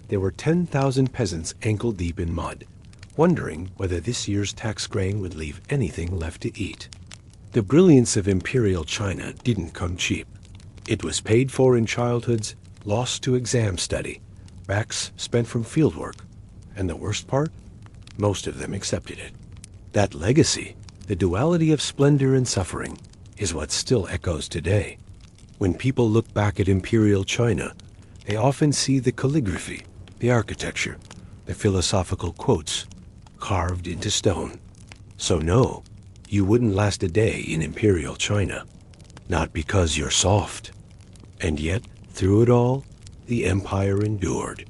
there were 10,000 peasants ankle-deep in mud, wondering whether this year's tax grain would leave anything left to eat. The brilliance of Imperial China didn't come cheap. It was paid for in childhoods, lost to exam study, backs spent from fieldwork, and the worst part? Most of them accepted it. That legacy, the duality of splendor and suffering, is what still echoes today. When people look back at Imperial China, they often see the calligraphy, the architecture, the philosophical quotes, carved into stone. So no, you wouldn't last a day in Imperial China. Not because you're soft. And yet, through it all, the empire endured.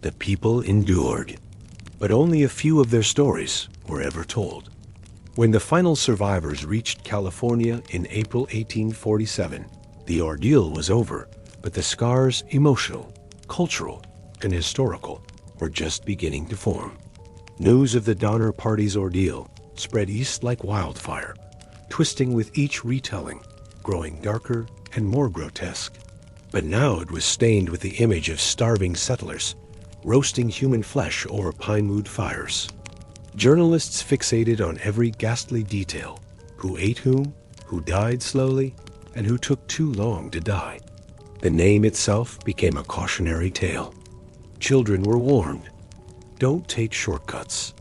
The people endured. But only a few of their stories were ever told. When the final survivors reached California in April 1847, the ordeal was over, but the scars, emotional, cultural, and historical, were just beginning to form. News of the Donner Party's ordeal spread east like wildfire, twisting with each retelling, growing darker and more grotesque. But now it was stained with the image of starving settlers, roasting human flesh over pine wood fires. Journalists fixated on every ghastly detail, who ate whom, who died slowly, and who took too long to die. The name itself became a cautionary tale. Children were warned. Don't take shortcuts.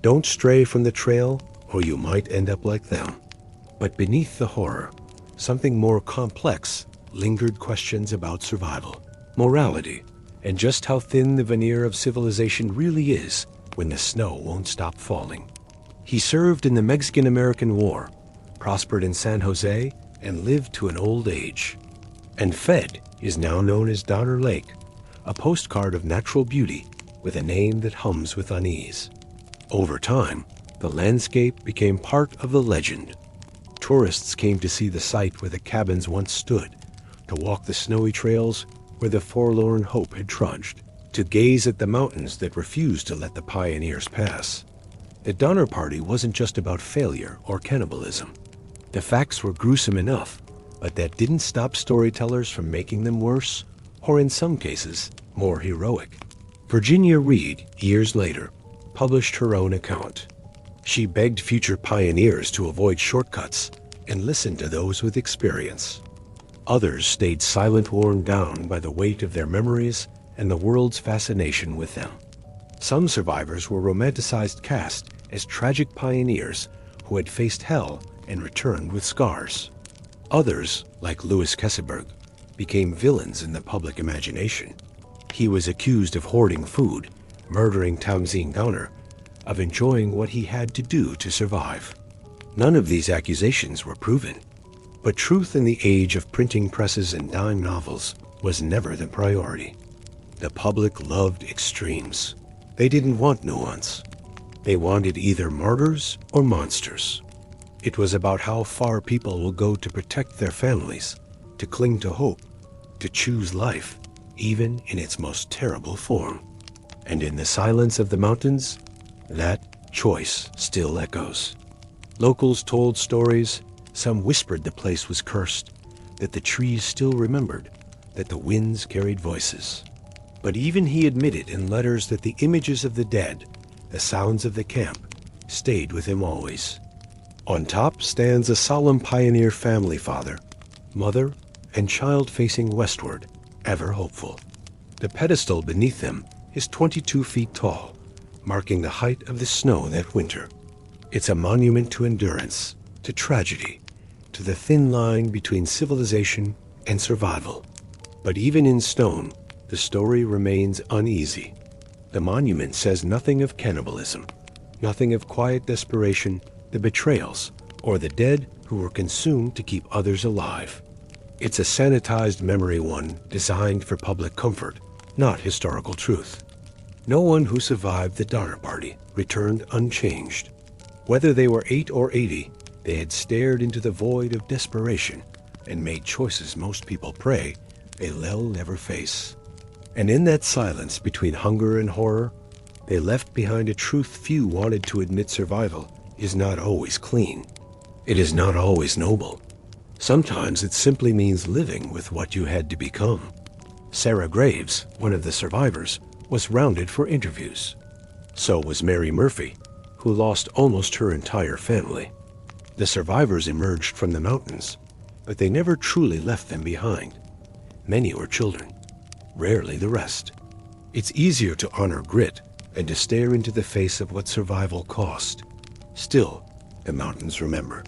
Don't stray from the trail, or you might end up like them. But beneath the horror, something more complex lingered questions about survival, morality, and just how thin the veneer of civilization really is when the snow won't stop falling. He served in the Mexican-American War, prospered in San Jose, and lived to an old age. And Fed is now known as Donner Lake, a postcard of natural beauty with a name that hums with unease. Over time, the landscape became part of the legend. Tourists came to see the site where the cabins once stood, to walk the snowy trails where the forlorn hope had trudged, to gaze at the mountains that refused to let the pioneers pass. The Donner Party wasn't just about failure or cannibalism. The facts were gruesome enough, but that didn't stop storytellers from making them worse, or in some cases, more heroic. Virginia Reed, years later, published her own account. She begged future pioneers to avoid shortcuts and listen to those with experience. Others stayed silent, worn down by the weight of their memories and the world's fascination with them. Some survivors were romanticized cast as tragic pioneers who had faced hell and returned with scars. Others, like Louis Kesselberg, became villains in the public imagination. He was accused of hoarding food, murdering Tamzin Donner, of enjoying what he had to do to survive. None of these accusations were proven, but truth in the age of printing presses and dime novels was never the priority. The public loved extremes. They didn't want nuance. They wanted either martyrs or monsters. It was about how far people will go to protect their families, to cling to hope, to choose life, even in its most terrible form. And in the silence of the mountains, that choice still echoes. Locals told stories, some whispered the place was cursed, that the trees still remembered, that the winds carried voices. But even he admitted in letters that the images of the dead, the sounds of the camp, stayed with him always. On top stands a solemn pioneer family father, mother, and child facing westward, ever hopeful. The pedestal beneath them is 22 feet tall, marking the height of the snow that winter. It's a monument to endurance, to tragedy, to the thin line between civilization and survival. But even in stone, the story remains uneasy. The monument says nothing of cannibalism, nothing of quiet desperation, the betrayals, or the dead who were consumed to keep others alive. It's a sanitized memory one designed for public comfort, not historical truth. No one who survived the Donner Party returned unchanged. Whether they were 8 or 80, they had stared into the void of desperation and made choices most people pray they'll never face. And in that silence between hunger and horror, they left behind a truth few wanted to admit: survival is not always clean. It is not always noble. Sometimes it simply means living with what you had to become. Sarah Graves, one of the survivors, was rounded for interviews. So was Mary Murphy, who lost almost her entire family. The survivors emerged from the mountains, but they never truly left them behind. Many were children, rarely the rest. It's easier to honor grit than to stare into the face of what survival cost. Still, the mountains remember.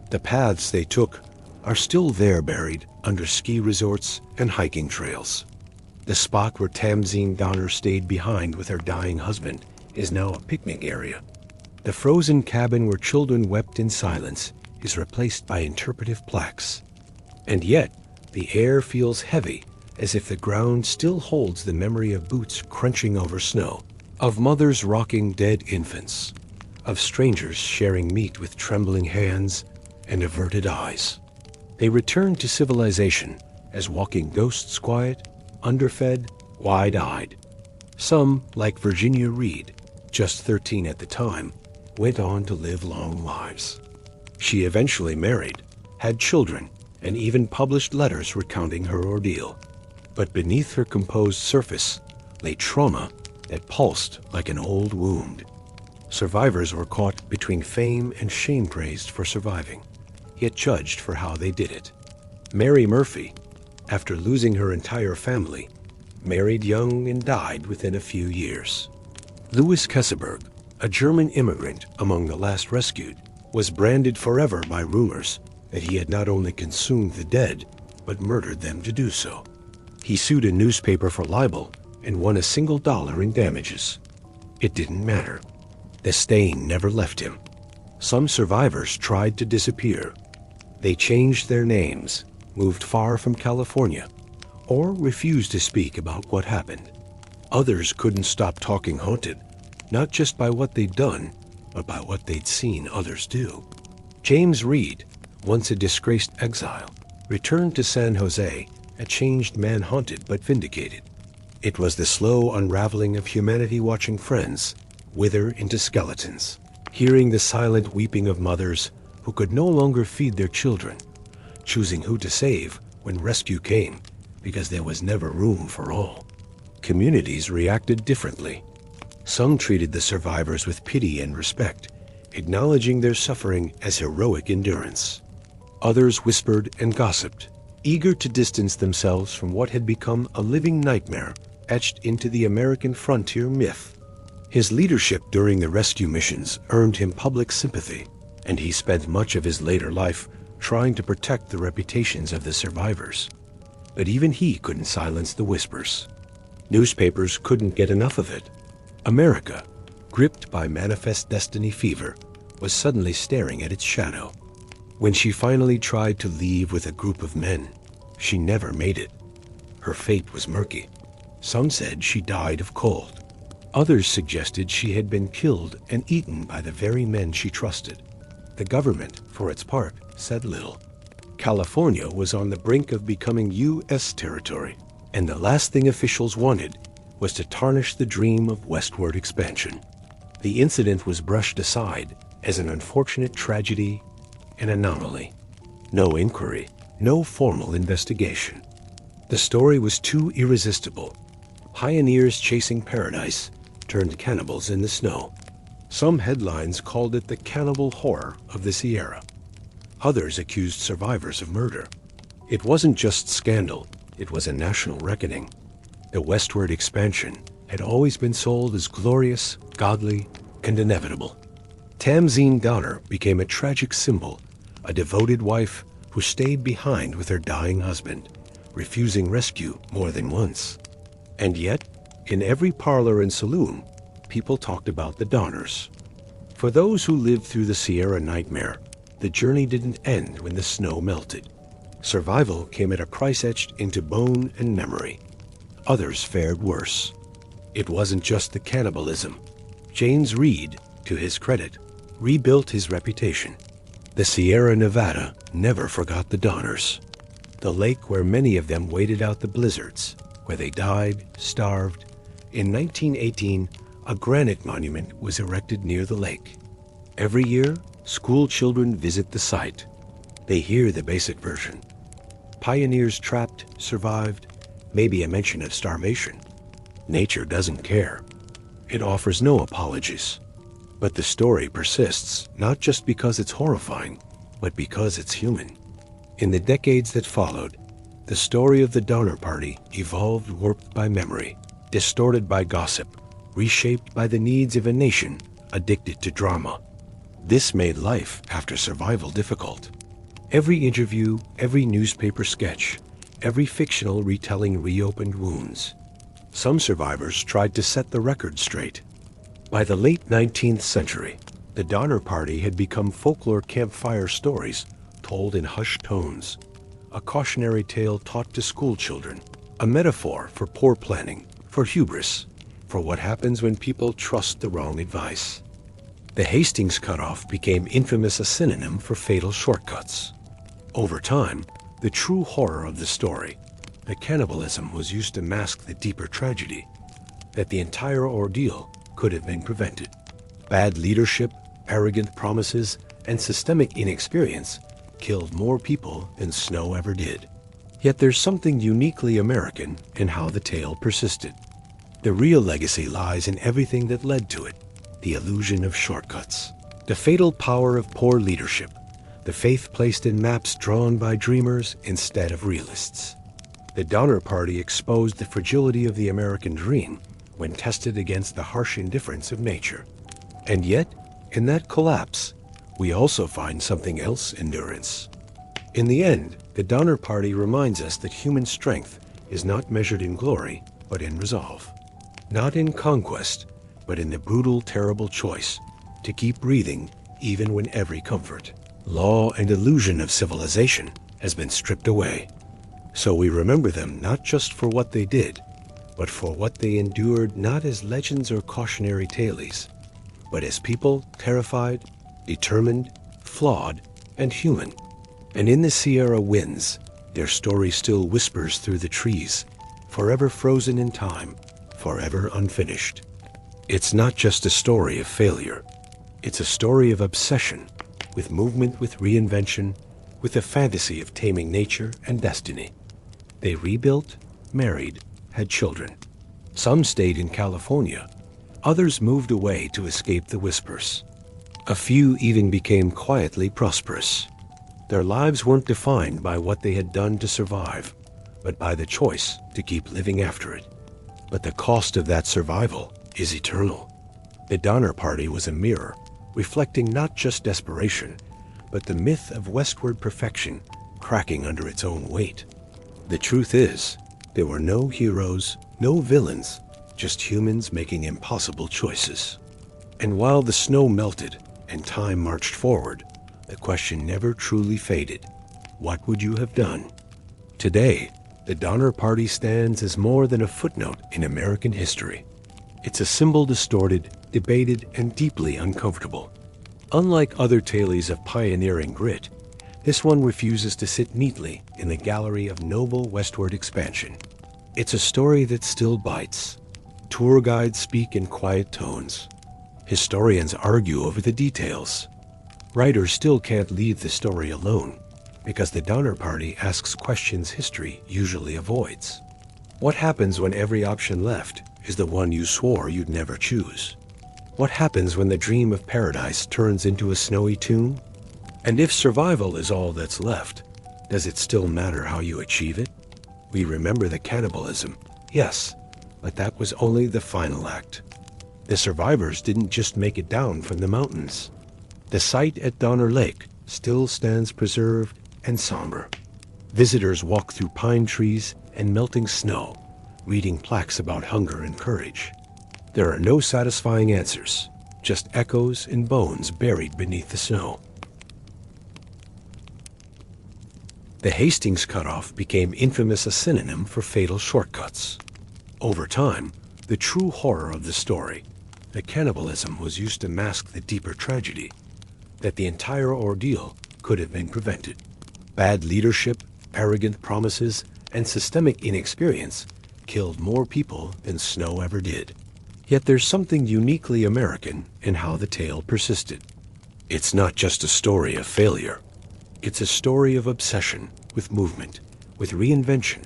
The paths they took are still there, buried under ski resorts and hiking trails. The spot where Tamzine Donner stayed behind with her dying husband is now a picnic area. The frozen cabin where children wept in silence is replaced by interpretive plaques. And yet, the air feels heavy, as if the ground still holds the memory of boots crunching over snow, of mothers rocking dead infants, of strangers sharing meat with trembling hands and averted eyes. They return to civilization as walking ghosts, quiet, underfed, wide-eyed. Some, like Virginia Reed, just 13 at the time, went on to live long lives. She eventually married, had children, and even published letters recounting her ordeal. But beneath her composed surface lay trauma that pulsed like an old wound. Survivors were caught between fame and shame, praised for surviving, yet judged for how they did it. Mary Murphy, after losing her entire family, married young and died within a few years. Louis Kesselberg, a German immigrant among the last rescued, was branded forever by rumors that he had not only consumed the dead, but murdered them to do so. He sued a newspaper for libel and won a single dollar in damages. It didn't matter. The stain never left him. Some survivors tried to disappear. They changed their names, moved far from California, or refused to speak about what happened. Others couldn't stop talking haunted, not just by what they'd done, but by what they'd seen others do. James Reed, once a disgraced exile, returned to San Jose, a changed man, haunted but vindicated. It was the slow unraveling of humanity watching friends wither into skeletons, hearing the silent weeping of mothers who could no longer feed their children, choosing who to save when rescue came, because there was never room for all. Communities reacted differently. Some treated the survivors with pity and respect, acknowledging their suffering as heroic endurance. Others whispered and gossiped, eager to distance themselves from what had become a living nightmare etched into the American frontier myth. His leadership during the rescue missions earned him public sympathy, and he spent much of his later life trying to protect the reputations of the survivors. But even he couldn't silence the whispers. Newspapers couldn't get enough of it. America, gripped by manifest destiny fever, was suddenly staring at its shadow. When she finally tried to leave with a group of men, she never made it. Her fate was murky. Some said she died of cold. Others suggested she had been killed and eaten by the very men she trusted. The government, for its part, said little. California was on the brink of becoming U.S. territory, and the last thing officials wanted was to tarnish the dream of westward expansion. The incident was brushed aside as an unfortunate tragedy, an anomaly. No inquiry, no formal investigation. The story was too irresistible. Pioneers chasing paradise turned cannibals in the snow. Some headlines called it the cannibal horror of the Sierra. Others accused survivors of murder. It wasn't just scandal, it was a national reckoning. The westward expansion had always been sold as glorious, godly, and inevitable. Tamzine Donner became a tragic symbol, a devoted wife who stayed behind with her dying husband, refusing rescue more than once. And yet, in every parlor and saloon, people talked about the Donners. For those who lived through the Sierra nightmare, the journey didn't end when the snow melted. Survival came at a price etched into bone and memory. Others fared worse. It wasn't just the cannibalism. James Reed, to his credit, rebuilt his reputation. The Sierra Nevada never forgot the Donners. The lake where many of them waited out the blizzards, where they died, starved. In 1918, a granite monument was erected near the lake. Every year, school children visit the site. They hear the basic version. Pioneers trapped, survived, maybe a mention of starvation. Nature doesn't care. It offers no apologies. But the story persists, not just because it's horrifying, but because it's human. In the decades that followed, the story of the Donner Party evolved warped by memory, distorted by gossip, reshaped by the needs of a nation addicted to drama. This made life after survival difficult. Every interview, every newspaper sketch, every fictional retelling reopened wounds. Some survivors tried to set the record straight. By the late 19th century, the Donner Party had become folklore campfire stories told in hushed tones, a cautionary tale taught to school children, a metaphor for poor planning, for hubris, for what happens when people trust the wrong advice. The Hastings cutoff became infamous a synonym for fatal shortcuts. Over time, the true horror of the story, the cannibalism, was used to mask the deeper tragedy, that the entire ordeal could have been prevented. Bad leadership, arrogant promises, and systemic inexperience killed more people than snow ever did. Yet there's something uniquely American in how the tale persisted. The real legacy lies in everything that led to it, the illusion of shortcuts, the fatal power of poor leadership, the faith placed in maps drawn by dreamers instead of realists. The Donner Party exposed the fragility of the American dream when tested against the harsh indifference of nature. And yet, in that collapse, we also find something else: endurance. In the end, the Donner Party reminds us that human strength is not measured in glory, but in resolve. Not in conquest, but in the brutal, terrible choice to keep breathing even when every comfort, law, and illusion of civilization has been stripped away. So we remember them not just for what they did, but for what they endured, not as legends or cautionary tales, but as people terrified, determined, flawed, and human. And in the Sierra winds, their story still whispers through the trees, forever frozen in time, forever unfinished. It's not just a story of failure. It's a story of obsession, with movement, with reinvention, with the fantasy of taming nature and destiny. They rebuilt, married, had children. Some stayed in California. Others moved away to escape the whispers. A few even became quietly prosperous. Their lives weren't defined by what they had done to survive, but by the choice to keep living after it. But the cost of that survival is eternal. The Donner Party was a mirror, reflecting not just desperation, but the myth of westward perfection cracking under its own weight. The truth is, there were no heroes, no villains, just humans making impossible choices. And while the snow melted and time marched forward, the question never truly faded. What would you have done? Today, the Donner Party stands as more than a footnote in American history. It's a symbol distorted, debated, and deeply uncomfortable. Unlike other tales of pioneering grit, this one refuses to sit neatly in the gallery of noble westward expansion. It's a story that still bites. Tour guides speak in quiet tones. Historians argue over the details. Writers still can't leave the story alone, because the Donner Party asks questions history usually avoids. What happens when every option left is the one you swore you'd never choose? What happens when the dream of paradise turns into a snowy tomb? And if survival is all that's left, does it still matter how you achieve it? We remember the cannibalism, yes, but that was only the final act. The survivors didn't just make it down from the mountains. The site at Donner Lake still stands preserved and somber. Visitors walk through pine trees and melting snow, reading plaques about hunger and courage. There are no satisfying answers, just echoes and bones buried beneath the snow. The Hastings cutoff became infamous a synonym for fatal shortcuts. Over time, the true horror of the story, the cannibalism, was used to mask the deeper tragedy, that the entire ordeal could have been prevented. Bad leadership, arrogant promises, and systemic inexperience killed more people than snow ever did. Yet there's something uniquely American in how the tale persisted. It's not just a story of failure. It's a story of obsession with movement, with reinvention,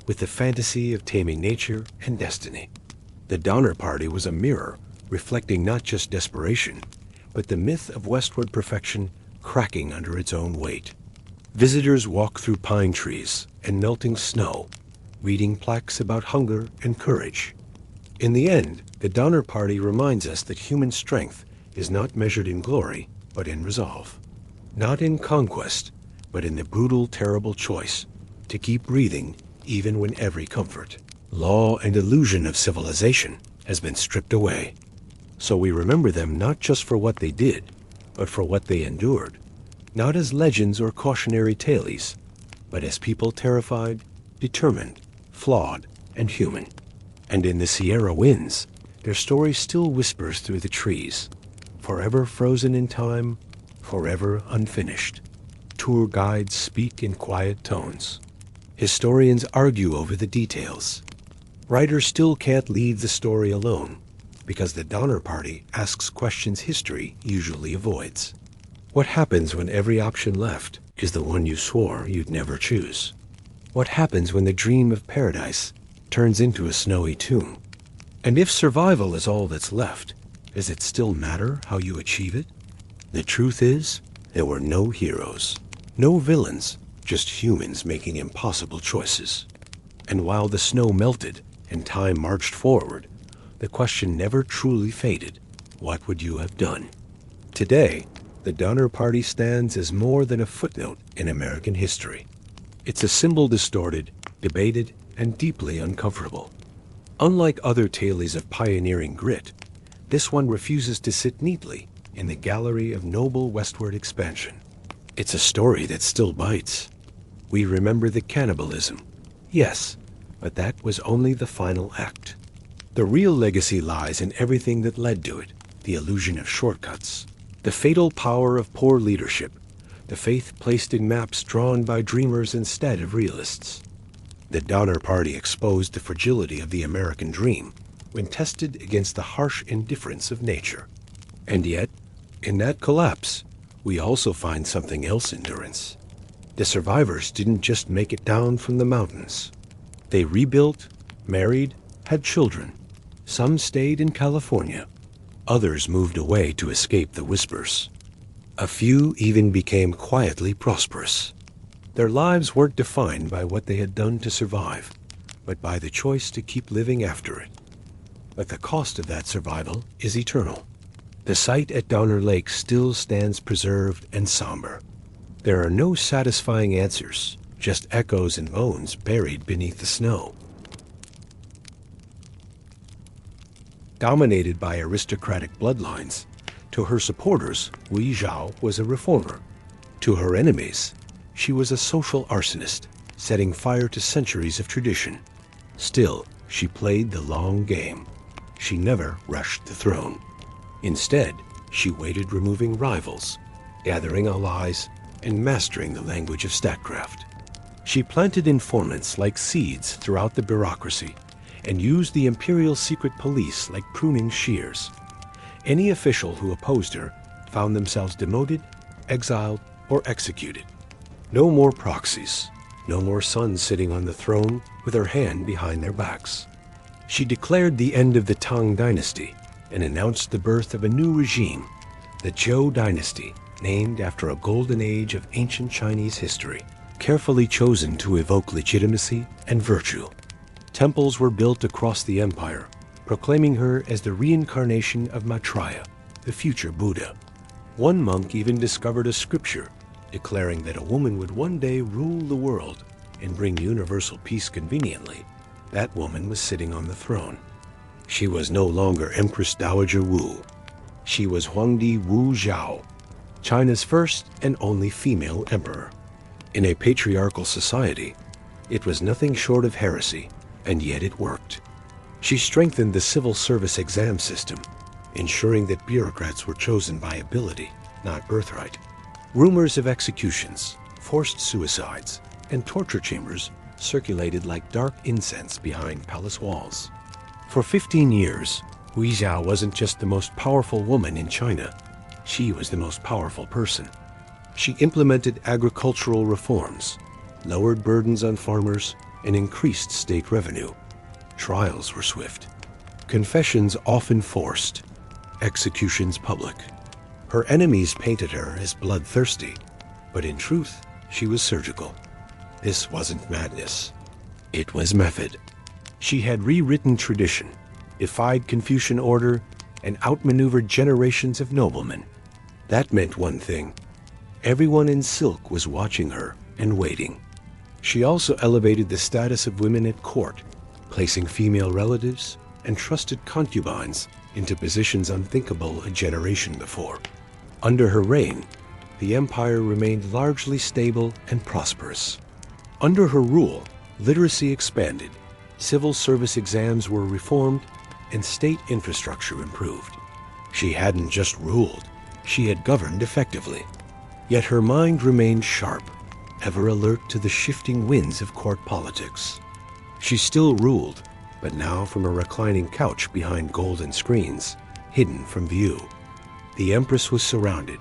with the fantasy of taming nature and destiny. The Donner Party was a mirror reflecting not just desperation, but the myth of westward perfection cracking under its own weight. Visitors walk through pine trees and melting snow, reading plaques about hunger and courage. In the end, the Donner Party reminds us that human strength is not measured in glory, but in resolve. Not in conquest, but in the brutal, terrible choice to keep breathing even when every comfort, law, and illusion of civilization has been stripped away. So we remember them not just for what they did, but for what they endured, not as legends or cautionary tales, but as people terrified, determined, flawed, and human. And in the Sierra winds, their story still whispers through the trees, forever frozen in time, forever unfinished. Tour guides speak in quiet tones. Historians argue over the details. Writers still can't leave the story alone, because the Donner Party asks questions history usually avoids. What happens when every option left is the one you swore you'd never choose? What happens when the dream of paradise turns into a snowy tomb? And if survival is all that's left, does it still matter how you achieve it? The truth is, there were no heroes, no villains, just humans making impossible choices. And while the snow melted and time marched forward, the question never truly faded: what would you have done? Today, the Donner Party stands as more than a footnote in American history. It's a symbol distorted, debated, and deeply uncomfortable. Unlike other tales of pioneering grit, this one refuses to sit neatly in the gallery of noble westward expansion. It's a story that still bites. We remember the cannibalism, yes, but that was only the final act. The real legacy lies in everything that led to it: the illusion of shortcuts, the fatal power of poor leadership, the faith placed in maps drawn by dreamers instead of realists. The Donner Party exposed the fragility of the American dream when tested against the harsh indifference of nature. And yet, in that collapse, we also find something else: endurance. The survivors didn't just make it down from the mountains. They rebuilt, married, had children. Some stayed in California. Others moved away to escape the whispers. A few even became quietly prosperous. Their lives weren't defined by what they had done to survive, but by the choice to keep living after it. But the cost of that survival is eternal. The site at Donner Lake still stands preserved and somber. There are no satisfying answers, just echoes and bones buried beneath the snow. Dominated by aristocratic bloodlines, to her supporters, Wu Zhao was a reformer. To her enemies, she was a social arsonist, setting fire to centuries of tradition. Still, she played the long game. she never rushed the throne. Instead, she waited, removing rivals, gathering allies, and mastering the language of statecraft. She planted informants like seeds throughout the bureaucracy and used the imperial secret police like pruning shears. Any official who opposed her found themselves demoted, exiled, or executed. No more proxies, no more sons sitting on the throne with her hand behind their backs. She declared the end of the Tang dynasty and announced the birth of a new regime, the Zhou dynasty, named after a golden age of ancient Chinese history, carefully chosen to evoke legitimacy and virtue. Temples were built across the empire, proclaiming her as the reincarnation of Maitreya, the future Buddha. One monk even discovered a scripture declaring that a woman would one day rule the world and bring universal peace conveniently. That woman was sitting on the throne. She was no longer Empress Dowager Wu. She was Huangdi Wu Zhao, China's first and only female emperor. In a patriarchal society, it was nothing short of heresy, and yet it worked. She strengthened the civil service exam system, ensuring that bureaucrats were chosen by ability, not birthright. Rumors of executions, forced suicides, and torture chambers circulated like dark incense behind palace walls. For 15 years, Hu Zhao wasn't just the most powerful woman in China, she was the most powerful person. She implemented agricultural reforms, lowered burdens on farmers, and increased state revenue. Trials were swift, confessions often forced, executions public. Her enemies painted her as bloodthirsty, but in truth, she was surgical. This wasn't madness. It was method. She had rewritten tradition, defied Confucian order, and outmaneuvered generations of noblemen. That meant one thing. Everyone in silk was watching her and waiting. She also elevated the status of women at court, placing female relatives and trusted concubines into positions unthinkable a generation before. Under her reign, the empire remained largely stable and prosperous. Under her rule, literacy expanded, civil service exams were reformed, and state infrastructure improved. She hadn't just ruled, she had governed effectively. Yet her mind remained sharp, ever alert to the shifting winds of court politics. She still ruled, but now from a reclining couch behind golden screens, hidden from view. The empress was surrounded,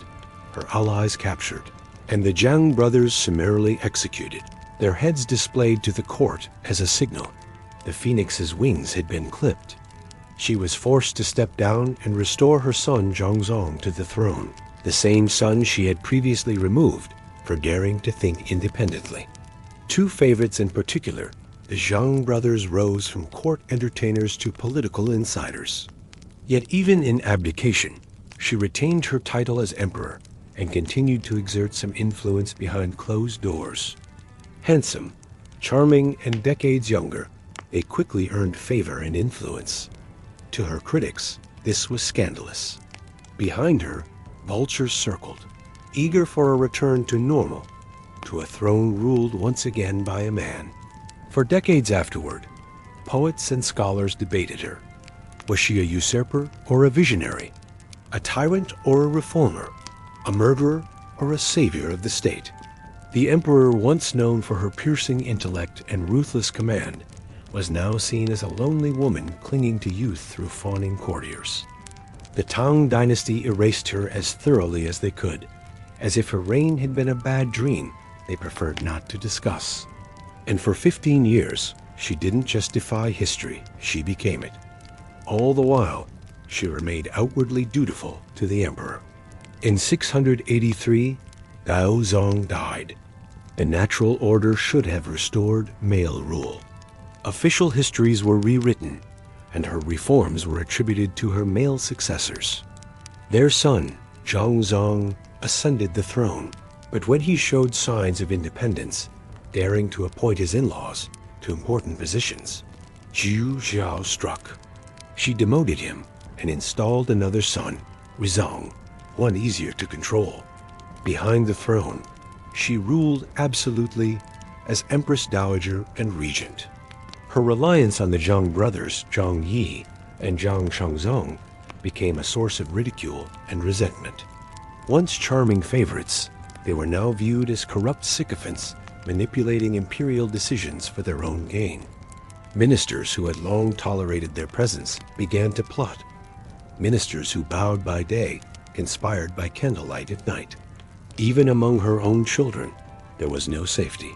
her allies captured, and the Zhang brothers summarily executed, their heads displayed to the court as a signal. The phoenix's wings had been clipped. She was forced to step down and restore her son Zhongzong to the throne, the same son she had previously removed for daring to think independently. Two favorites in particular, the Zhang brothers rose from court entertainers to political insiders. Yet even in abdication, she retained her title as emperor and continued to exert some influence behind closed doors. Handsome, charming, and decades younger, they quickly earned favor and influence. To her critics, this was scandalous. Behind her, vultures circled, eager for a return to normal, to a throne ruled once again by a man. For decades afterward, poets and scholars debated her. Was she a usurper or a visionary? A tyrant or a reformer? A murderer or a savior of the state? The emperor, once known for her piercing intellect and ruthless command, was now seen as a lonely woman clinging to youth through fawning courtiers. The Tang dynasty erased her as thoroughly as they could, as if her reign had been a bad dream they preferred not to discuss. And for 15 years, she didn't just defy history, she became it. All the while, she remained outwardly dutiful to the emperor. In 683, Daozong died. The natural order should have restored male rule. Official histories were rewritten, and her reforms were attributed to her male successors. Their son, Zhongzong, ascended the throne, but when he showed signs of independence, daring to appoint his in-laws to important positions, Zhu Xiao struck. She demoted him and installed another son, Rizong, one easier to control. Behind the throne, she ruled absolutely as Empress Dowager and Regent. Her reliance on the Zhang brothers, Zhang Yi, and Zhang Shangzong became a source of ridicule and resentment. Once charming favorites, they were now viewed as corrupt sycophants manipulating imperial decisions for their own gain. Ministers who had long tolerated their presence began to plot. Ministers who bowed by day conspired by candlelight at night. Even among her own children, there was no safety.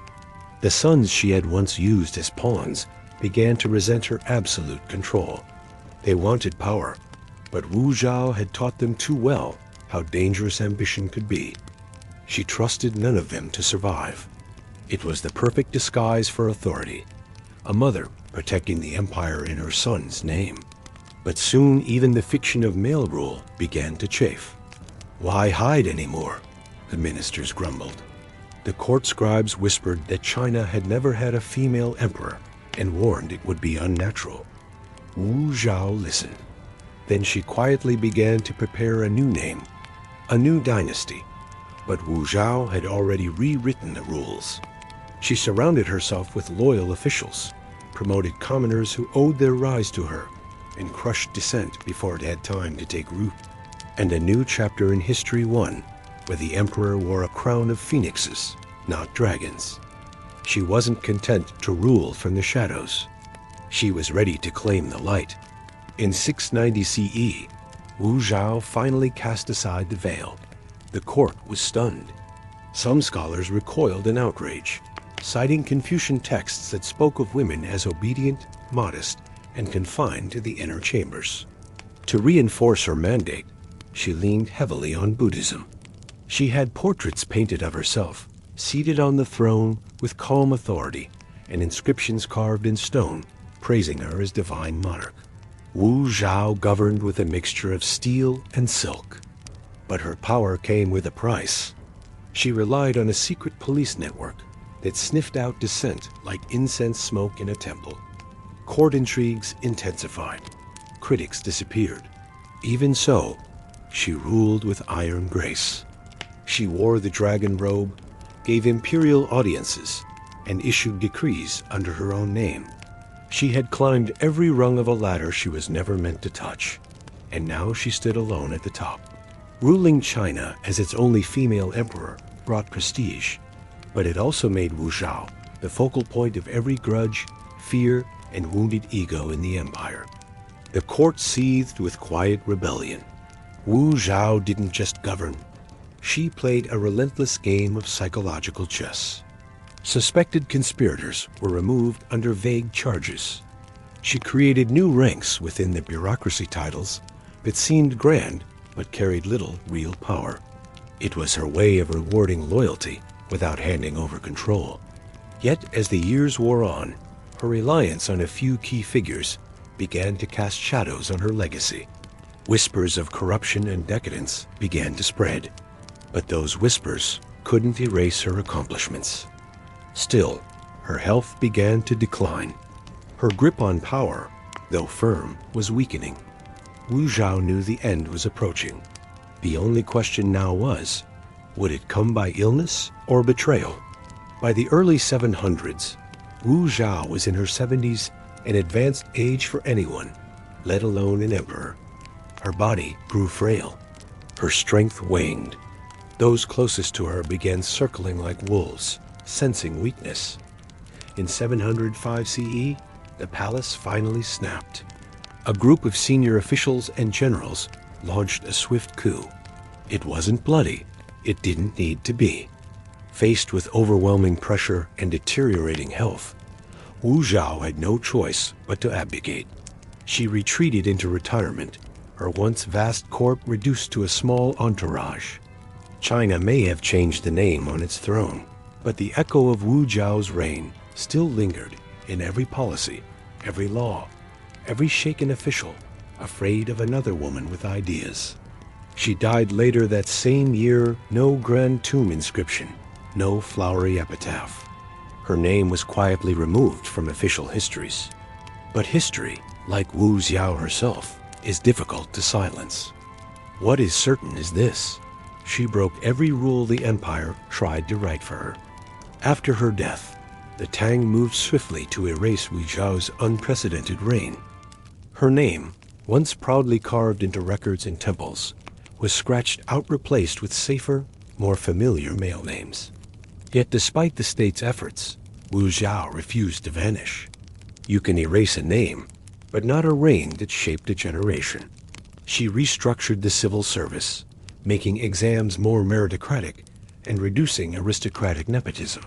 The sons she had once used as pawns began to resent her absolute control. They wanted power, but Wu Zhao had taught them too well how dangerous ambition could be. She trusted none of them to survive. It was the perfect disguise for authority, a mother protecting the empire in her son's name. But soon even the fiction of male rule began to chafe. Why hide anymore? The ministers grumbled. The court scribes whispered that China had never had a female emperor and warned it would be unnatural. Wu Zhao listened. Then she quietly began to prepare a new name, a new dynasty. But Wu Zhao had already rewritten the rules. She surrounded herself with loyal officials, promoted commoners who owed their rise to her, and crushed dissent before it had time to take root. And a new chapter in history won, where the emperor wore a crown of phoenixes, not dragons. She wasn't content to rule from the shadows. She was ready to claim the light. In 690 CE, Wu Zhao finally cast aside the veil. The court was stunned. Some scholars recoiled in outrage, citing Confucian texts that spoke of women as obedient, modest, and confined to the inner chambers. To reinforce her mandate, she leaned heavily on Buddhism. She had portraits painted of herself, seated on the throne with calm authority, and inscriptions carved in stone, praising her as divine monarch. Wu Zhao governed with a mixture of steel and silk. But her power came with a price. She relied on a secret police network that sniffed out dissent like incense smoke in a temple. Court intrigues intensified. Critics disappeared. Even so, she ruled with iron grace. She wore the dragon robe, gave imperial audiences, and issued decrees under her own name. She had climbed every rung of a ladder she was never meant to touch, and now she stood alone at the top. Ruling China as its only female emperor brought prestige, but it also made Wu Zhao the focal point of every grudge, fear, and wounded ego in the empire. The court seethed with quiet rebellion. Wu Zhao didn't just govern. She played a relentless game of psychological chess. Suspected conspirators were removed under vague charges. She created new ranks within the bureaucracy titles that seemed grand but carried little real power. It was her way of rewarding loyalty without handing over control. Yet as the years wore on, her reliance on a few key figures began to cast shadows on her legacy. Whispers of corruption and decadence began to spread, but those whispers couldn't erase her accomplishments. Still, her health began to decline. Her grip on power, though firm, was weakening. Wu Zhao knew the end was approaching. The only question now was, would it come by illness or betrayal? By the early 700s, Wu Zhao was in her 70s, an advanced age for anyone, let alone an emperor. Her body grew frail. Her strength waned. Those closest to her began circling like wolves, sensing weakness. In 705 CE, the palace finally snapped. A group of senior officials and generals launched a swift coup. It wasn't bloody. It didn't need to be. Faced with overwhelming pressure and deteriorating health, Wu Zhao had no choice but to abdicate. She retreated into retirement, her once vast court reduced to a small entourage. China may have changed the name on its throne, but the echo of Wu Zhao's reign still lingered in every policy, every law, every shaken official, afraid of another woman with ideas. She died later that same year, no grand tomb inscription, no flowery epitaph. Her name was quietly removed from official histories. But history, like Wu Zhao herself, is difficult to silence. What is certain is this: she broke every rule the empire tried to write for her. After her death, the Tang moved swiftly to erase Wu Zhao's unprecedented reign. Her name, once proudly carved into records and temples, was scratched out, replaced with safer, more familiar male names. Yet despite the state's efforts, Wu Zhao refused to vanish. You can erase a name, but not a reign that shaped a generation. She restructured the civil service, making exams more meritocratic and reducing aristocratic nepotism.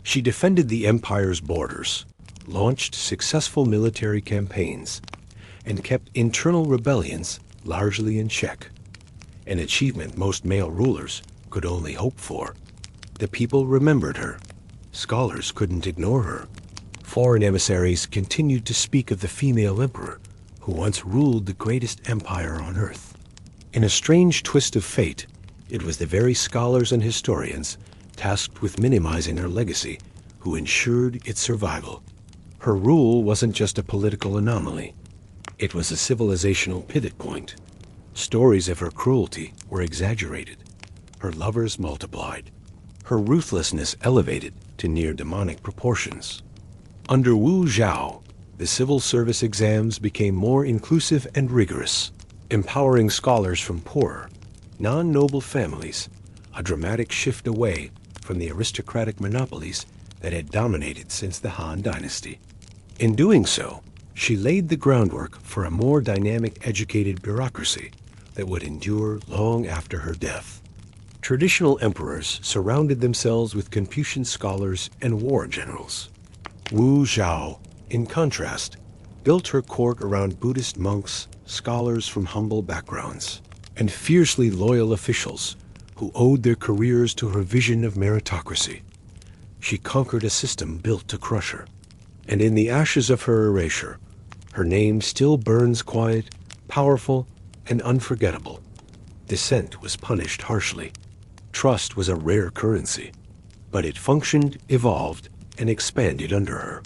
She defended the empire's borders, launched successful military campaigns, and kept internal rebellions largely in check, an achievement most male rulers could only hope for. The people remembered her. Scholars couldn't ignore her. Foreign emissaries continued to speak of the female emperor who once ruled the greatest empire on earth. In a strange twist of fate, it was the very scholars and historians tasked with minimizing her legacy who ensured its survival. Her rule wasn't just a political anomaly. It was a civilizational pivot point. Stories of her cruelty were exaggerated. Her lovers multiplied. Her ruthlessness elevated to near demonic proportions. Under Wu Zhao, the civil service exams became more inclusive and rigorous, empowering scholars from poorer, non-noble families, a dramatic shift away from the aristocratic monopolies that had dominated since the Han Dynasty. In doing so, she laid the groundwork for a more dynamic, educated bureaucracy that would endure long after her death. Traditional emperors surrounded themselves with Confucian scholars and war generals. Wu Zhao, in contrast, built her court around Buddhist monks, scholars from humble backgrounds, and fiercely loyal officials who owed their careers to her vision of meritocracy. She conquered a system built to crush her, and in the ashes of her erasure, her name still burns quiet, powerful, and unforgettable. Dissent was punished harshly. Trust was a rare currency, but it functioned, evolved, and expanded under her.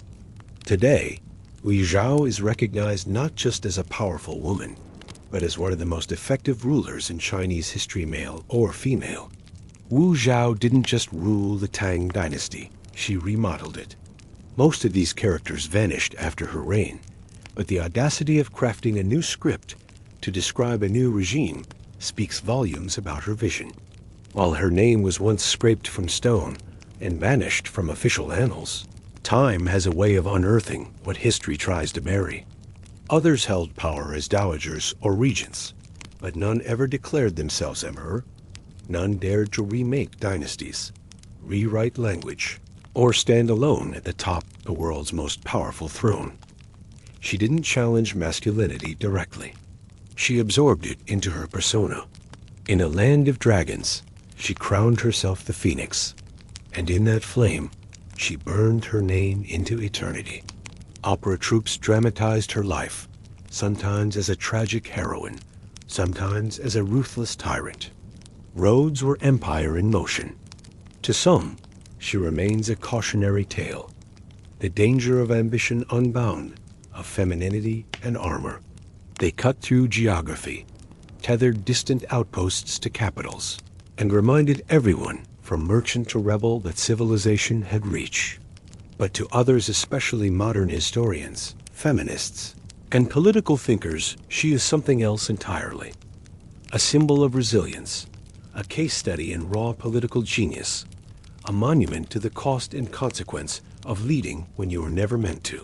Today, Wu Zhao is recognized not just as a powerful woman, but as one of the most effective rulers in Chinese history, male or female. Wu Zhao didn't just rule the Tang dynasty, she remodeled it. Most of these characters vanished after her reign, but the audacity of crafting a new script to describe a new regime speaks volumes about her vision. While her name was once scraped from stone and banished from official annals, time has a way of unearthing what history tries to bury. Others held power as dowagers or regents, but none ever declared themselves emperor. None dared to remake dynasties, rewrite language, or stand alone at the top of the world's most powerful throne. She didn't challenge masculinity directly. She absorbed it into her persona. In a land of dragons, she crowned herself the phoenix, and in that flame, she burned her name into eternity. Opera troupes dramatized her life, sometimes as a tragic heroine, sometimes as a ruthless tyrant. Roads were empire in motion. To some, she remains a cautionary tale. The danger of ambition unbound, of femininity and armor. They cut through geography, tethered distant outposts to capitals, and reminded everyone from merchant to rebel that civilization had reach. But to others, especially modern historians, feminists, and political thinkers, she is something else entirely. A symbol of resilience, a case study in raw political genius, a monument to the cost and consequence of leading when you were never meant to.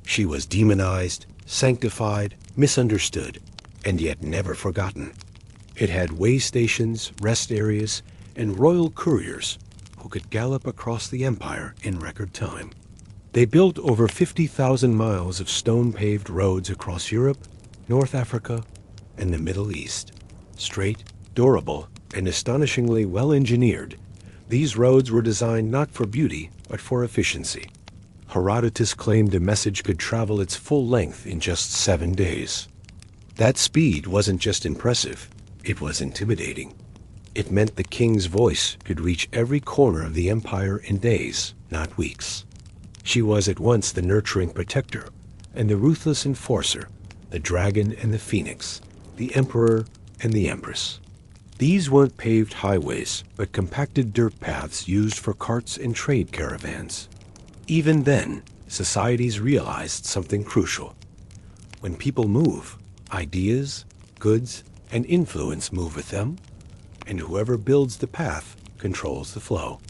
She was demonized, sanctified, misunderstood, and yet never forgotten. It had way stations, rest areas, and royal couriers who could gallop across the empire in record time. They built over 50,000 miles of stone-paved roads across Europe, North Africa, and the Middle East. Straight, durable, and astonishingly well-engineered, these roads were designed not for beauty, but for efficiency. Herodotus claimed a message could travel its full length in just 7 days. That speed wasn't just impressive, it was intimidating. It meant the king's voice could reach every corner of the empire in days, not weeks. She was at once the nurturing protector and the ruthless enforcer, the dragon and the phoenix, the emperor and the empress. These weren't paved highways, but compacted dirt paths used for carts and trade caravans. Even then, societies realized something crucial. When people move, Ideas, goods, and influence move with them, and whoever builds the path controls the flow.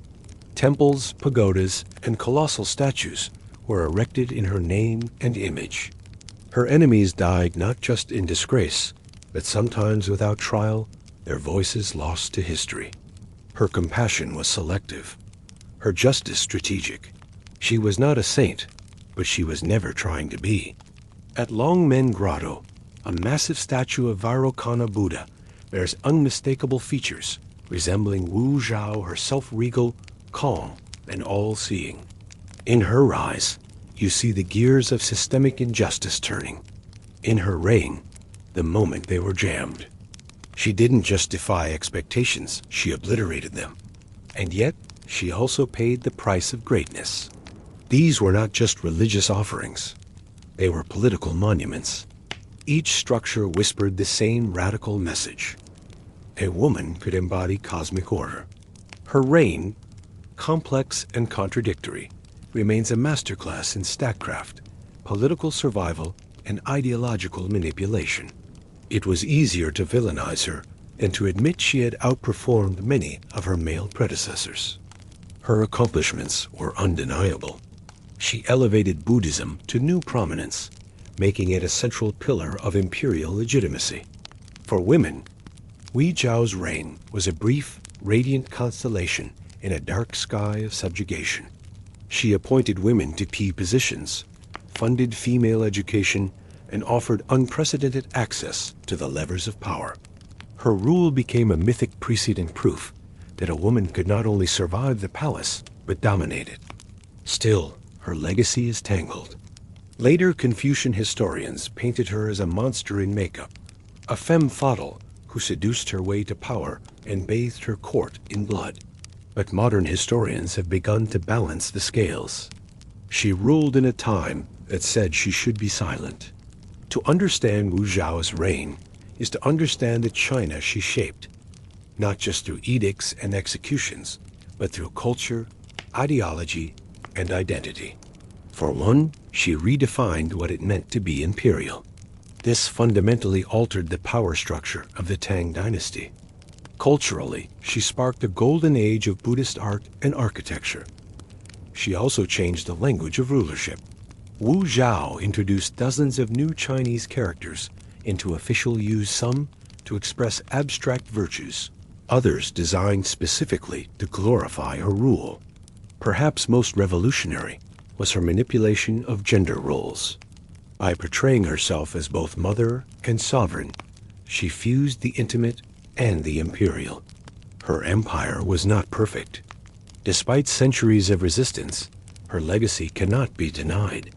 Temples, pagodas, and colossal statues were erected in her name and image. Her enemies died not just in disgrace, but sometimes without trial, their voices lost to history. Her compassion was selective, her justice strategic. She was not a saint, but she was never trying to be. At Longmen Grotto, a massive statue of Vairocana Buddha bears unmistakable features, resembling Wu Zhao, herself regal, calm, and all-seeing. In her eyes, you see the gears of systemic injustice turning. In her reign, the moment they were jammed. She didn't just defy expectations, she obliterated them. And yet, she also paid the price of greatness. These were not just religious offerings. They were political monuments. Each structure whispered the same radical message. A woman could embody cosmic order. Her reign, complex and contradictory, remains a masterclass in statecraft, political survival, and ideological manipulation. It was easier to villainize her than to admit she had outperformed many of her male predecessors. Her accomplishments were undeniable. She elevated Buddhism to new prominence, making it a central pillar of imperial legitimacy. For women, Wu Zhao's reign was a brief, radiant constellation in a dark sky of subjugation. She appointed women to key positions, funded female education, and offered unprecedented access to the levers of power. Her rule became a mythic precedent proof that a woman could not only survive the palace, but dominate it. Still, her legacy is tangled. Later Confucian historians painted her as a monster in makeup, a femme fatale who seduced her way to power and bathed her court in blood. But modern historians have begun to balance the scales. She ruled in a time that said she should be silent. To understand Wu Zhao's reign is to understand the China she shaped, not just through edicts and executions, but through culture, ideology, and identity. For one, she redefined what it meant to be imperial. This fundamentally altered the power structure of the Tang dynasty. Culturally, she sparked a golden age of Buddhist art and architecture. She also changed the language of rulership. Wu Zhao introduced dozens of new Chinese characters into official use, some to express abstract virtues, others designed specifically to glorify her rule. Perhaps most revolutionary was her manipulation of gender roles. By portraying herself as both mother and sovereign, she fused the intimate and the imperial. Her empire was not perfect. Despite centuries of resistance, her legacy cannot be denied.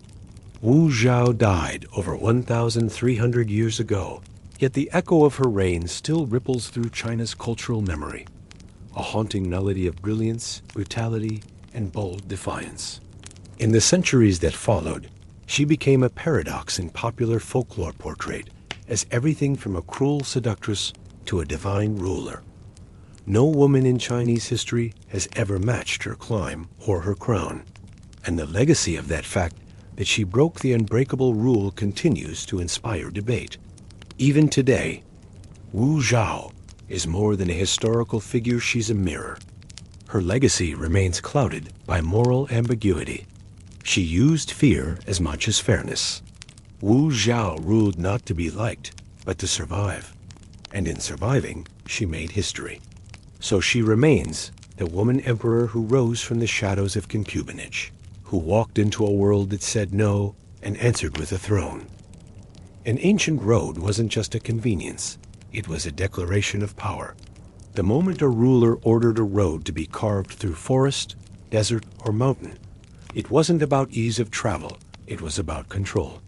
Wu Zhao died over 1,300 years ago, yet the echo of her reign still ripples through China's cultural memory, a haunting melody of brilliance, brutality, and bold defiance. In the centuries that followed, she became a paradox in popular folklore portrayed as everything from a cruel seductress to a divine ruler. No woman in Chinese history has ever matched her climb or her crown, and the legacy of that fact that she broke the unbreakable rule continues to inspire debate. Even today, Wu Zhao is more than a historical figure, she's a mirror. Her legacy remains clouded by moral ambiguity. She used fear as much as fairness. Wu Zhao ruled not to be liked, but to survive. And in surviving, she made history. So she remains the woman emperor who rose from the shadows of concubinage, who walked into a world that said no and answered with a throne. An ancient road wasn't just a convenience, it was a declaration of power. The moment a ruler ordered a road to be carved through forest, desert, or mountain, it wasn't about ease of travel, it was about control.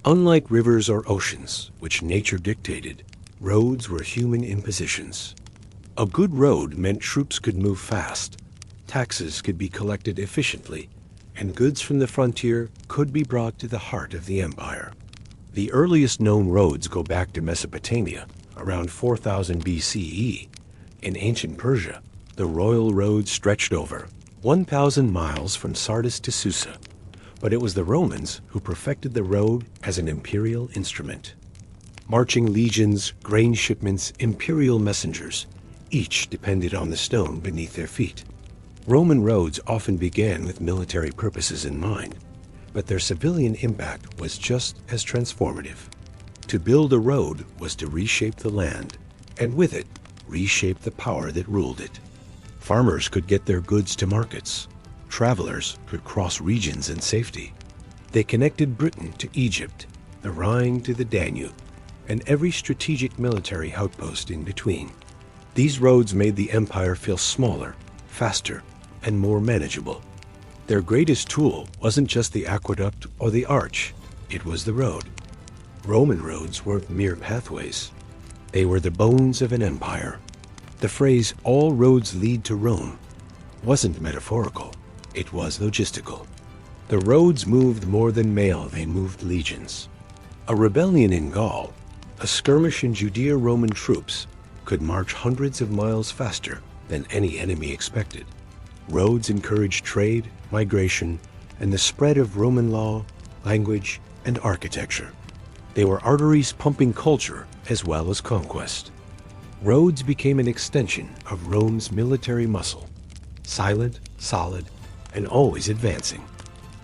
Unlike rivers or oceans, which nature dictated, roads were human impositions. A good road meant troops could move fast, taxes could be collected efficiently, and goods from the frontier could be brought to the heart of the empire. The earliest known roads go back to Mesopotamia, around 4000 BCE. In ancient Persia, the royal road stretched over 1,000 miles from Sardis to Susa, but it was the Romans who perfected the road as an imperial instrument. Marching legions, grain shipments, imperial messengers, each depended on the stone beneath their feet. Roman roads often began with military purposes in mind, but their civilian impact was just as transformative. To build a road was to reshape the land, and with it, reshape the power that ruled it. Farmers could get their goods to markets. Travelers could cross regions in safety. They connected Britain to Egypt, the Rhine to the Danube, and every strategic military outpost in between. These roads made the empire feel smaller, faster, and more manageable. Their greatest tool wasn't just the aqueduct or the arch, it was the road. Roman roads weren't mere pathways. They were the bones of an empire. The phrase, "all roads lead to Rome," wasn't metaphorical, it was logistical. The roads moved more than mail, they moved legions. A rebellion in Gaul, a skirmish in Judeo-Roman troops, could march hundreds of miles faster than any enemy expected. Roads encouraged trade, migration, and the spread of Roman law, language, and architecture. They were arteries pumping culture as well as conquest. Roads became an extension of Rome's military muscle, silent, solid, and always advancing.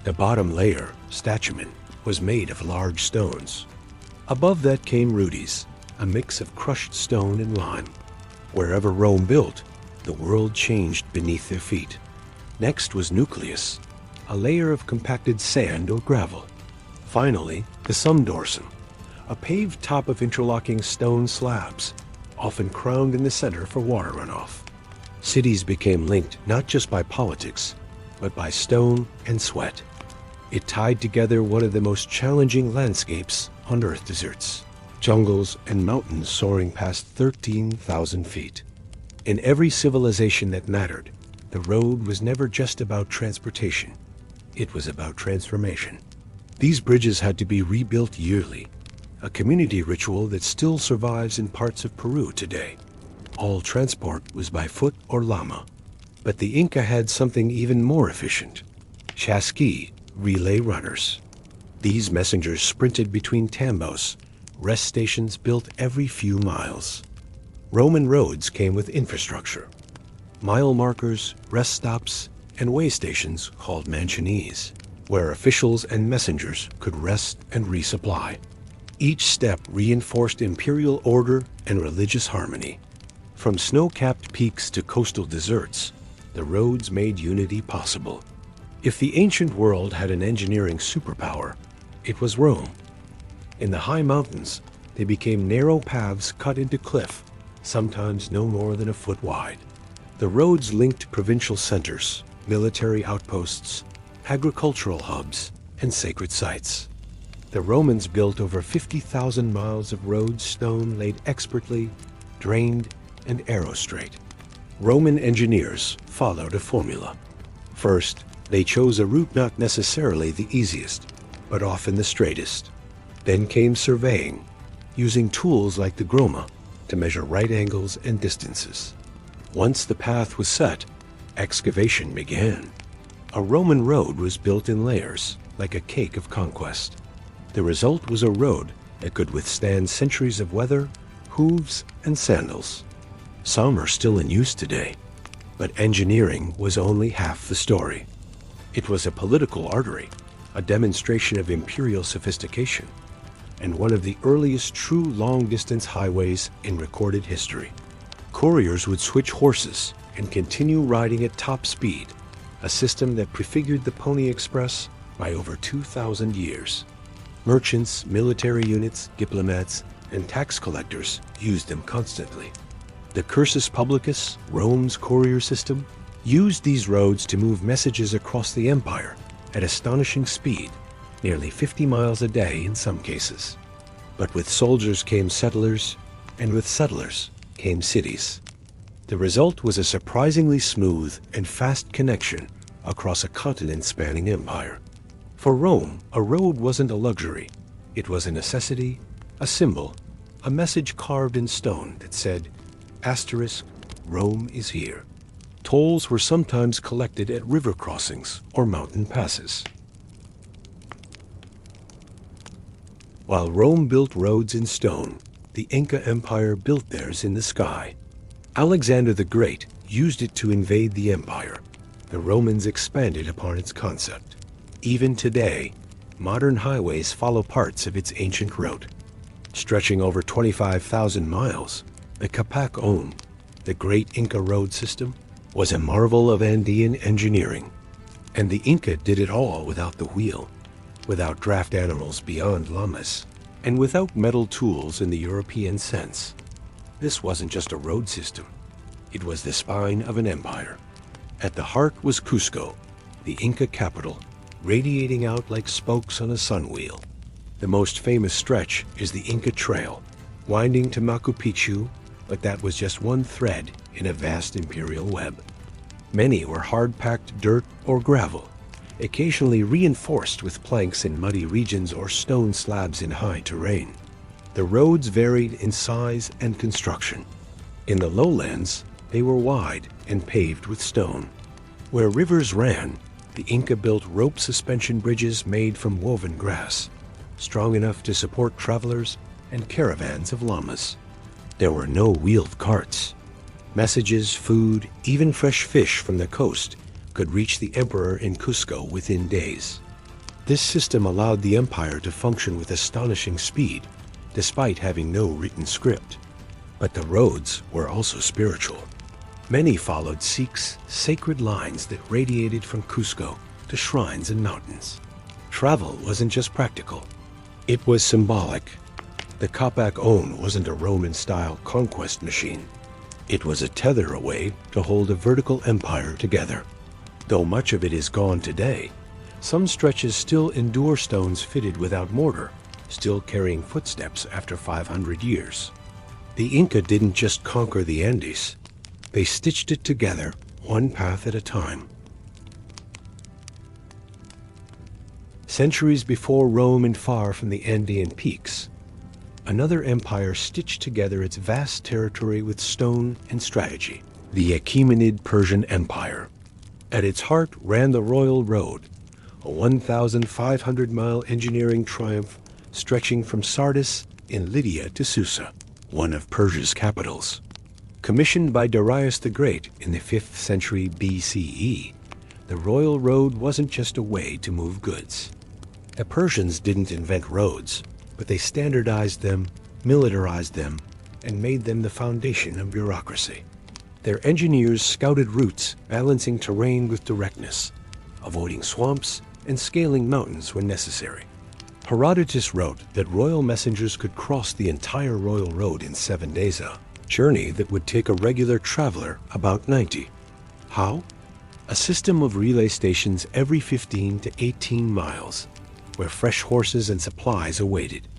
The bottom layer, statumen, was made of large stones. Above that came rudis, a mix of crushed stone and lime. Wherever Rome built, the world changed beneath their feet. Next was nucleus, a layer of compacted sand or gravel. Finally, the sumdorsum, a paved top of interlocking stone slabs, often crowned in the center for water runoff. Cities became linked not just by politics, but by stone and sweat. It tied together one of the most challenging landscapes on Earth deserts, jungles and mountains soaring past 13,000 feet. In every civilization that mattered, the road was never just about transportation. It was about transformation. These bridges had to be rebuilt yearly, a community ritual that still survives in parts of Peru today. All transport was by foot or llama. But the Inca had something even more efficient: chasqui, relay runners. These messengers sprinted between tambos, rest stations built every few miles. Roman roads came with infrastructure: mile markers, rest stops, and way stations called mansionese, where officials and messengers could rest and resupply. Each step reinforced imperial order and religious harmony. From snow-capped peaks to coastal deserts, the roads made unity possible. If the ancient world had an engineering superpower, it was Rome. In the high mountains, they became narrow paths cut into cliff, sometimes no more than a foot wide. The roads linked provincial centers, military outposts, agricultural hubs, and sacred sites. The Romans built over 50,000 miles of roads, stone laid expertly, drained, and arrow straight. Roman engineers followed a formula. First, they chose a route not necessarily the easiest, but often the straightest. Then came surveying, using tools like the groma to measure right angles and distances. Once the path was set, excavation began. A Roman road was built in layers, like a cake of conquest. The result was a road that could withstand centuries of weather, hooves, and sandals. Some are still in use today, but engineering was only half the story. It was a political artery, a demonstration of imperial sophistication, and one of the earliest true long-distance highways in recorded history. Couriers would switch horses and continue riding at top speed, a system that prefigured the Pony Express by over 2,000 years. Merchants, military units, diplomats, and tax collectors used them constantly. The cursus publicus, Rome's courier system, used these roads to move messages across the empire at astonishing speed, nearly 50 miles a day in some cases. But with soldiers came settlers, and with settlers came cities. The result was a surprisingly smooth and fast connection across a continent-spanning empire. For Rome, a road wasn't a luxury. It was a necessity, a symbol, a message carved in stone that said, asterisk, Rome is here. Tolls were sometimes collected at river crossings or mountain passes. While Rome built roads in stone, the Inca Empire built theirs in the sky. Alexander the Great used it to invade the empire. The Romans expanded upon its concept. Even today, modern highways follow parts of its ancient route. Stretching over 25,000 miles, the Capac-Own, the great Inca road system, was a marvel of Andean engineering. And the Inca did it all without the wheel, without draft animals beyond llamas, and without metal tools in the European sense. This wasn't just a road system. It was the spine of an empire. At the heart was Cusco, the Inca capital, radiating out like spokes on a sunwheel. The most famous stretch is the Inca Trail, winding to Machu Picchu, but that was just one thread in a vast imperial web. Many were hard-packed dirt or gravel, occasionally reinforced with planks in muddy regions or stone slabs in high terrain. The roads varied in size and construction. In the lowlands, they were wide and paved with stone. Where rivers ran, the Inca built rope suspension bridges made from woven grass, strong enough to support travelers and caravans of llamas. There were no wheeled carts. Messages, food, even fresh fish from the coast could reach the emperor in Cusco within days. This system allowed the empire to function with astonishing speed, despite having no written script. But the roads were also spiritual. Many followed Sikhs' sacred lines that radiated from Cusco to shrines and mountains. Travel wasn't just practical, it was symbolic. The Capac-Own wasn't a Roman-style conquest machine. It was a tether away to hold a vertical empire together. Though much of it is gone today, some stretches still endure stones fitted without mortar, still carrying footsteps after 500 years. The Inca didn't just conquer the Andes. They stitched it together, one path at a time. Centuries before Rome and far from the Andean peaks, another empire stitched together its vast territory with stone and strategy, the Achaemenid Persian Empire. At its heart ran the Royal Road, a 1,500-mile engineering triumph stretching from Sardis in Lydia to Susa, one of Persia's capitals. Commissioned by Darius the Great in the 5th century BCE, the Royal Road wasn't just a way to move goods. The Persians didn't invent roads, but they standardized them, militarized them, and made them the foundation of bureaucracy. Their engineers scouted routes, balancing terrain with directness, avoiding swamps and scaling mountains when necessary. Herodotus wrote that royal messengers could cross the entire Royal Road in 7 days, a journey that would take a regular traveler about 90. How? A system of relay stations every 15 to 18 miles, where fresh horses and supplies awaited.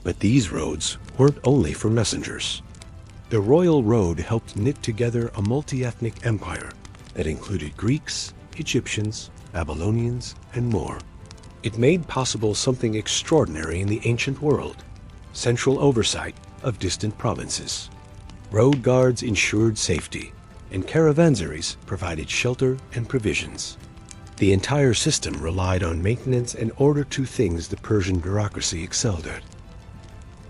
But these roads weren't only for messengers. The Royal Road helped knit together a multi-ethnic empire that included Greeks, Egyptians, Babylonians, and more. It made possible something extraordinary in the ancient world: central oversight of distant provinces. Road guards ensured safety, and caravansaries provided shelter and provisions. The entire system relied on maintenance and order, two things the Persian bureaucracy excelled at.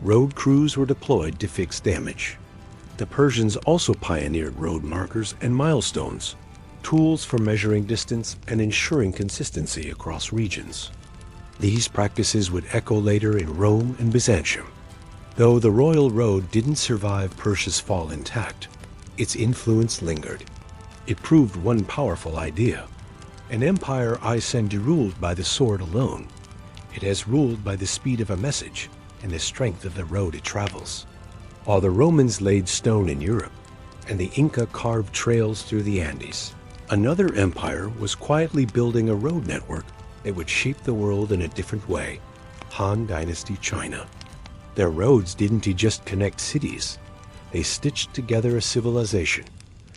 Road crews were deployed to fix damage. The Persians also pioneered road markers and milestones, tools for measuring distance and ensuring consistency across regions. These practices would echo later in Rome and Byzantium. Though the Royal Road didn't survive Persia's fall intact, its influence lingered. It proved one powerful idea: an empire isn't ruled by the sword alone. It has ruled by the speed of a message and the strength of the road it travels. While the Romans laid stone in Europe, and the Inca carved trails through the Andes, another empire was quietly building a road network that would shape the world in a different way: Han Dynasty China. Their roads didn't just connect cities, they stitched together a civilization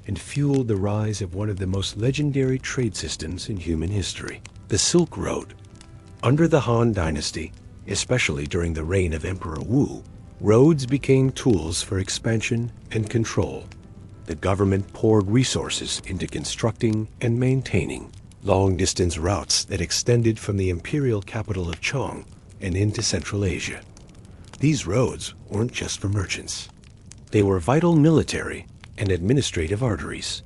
and fueled the rise of one of the most legendary trade systems in human history, the Silk Road. Under the Han Dynasty, especially during the reign of Emperor Wu, roads became tools for expansion and control. The government poured resources into constructing and maintaining long-distance routes that extended from the imperial capital of Chong and into Central Asia. These roads weren't just for merchants. They were vital military and administrative arteries.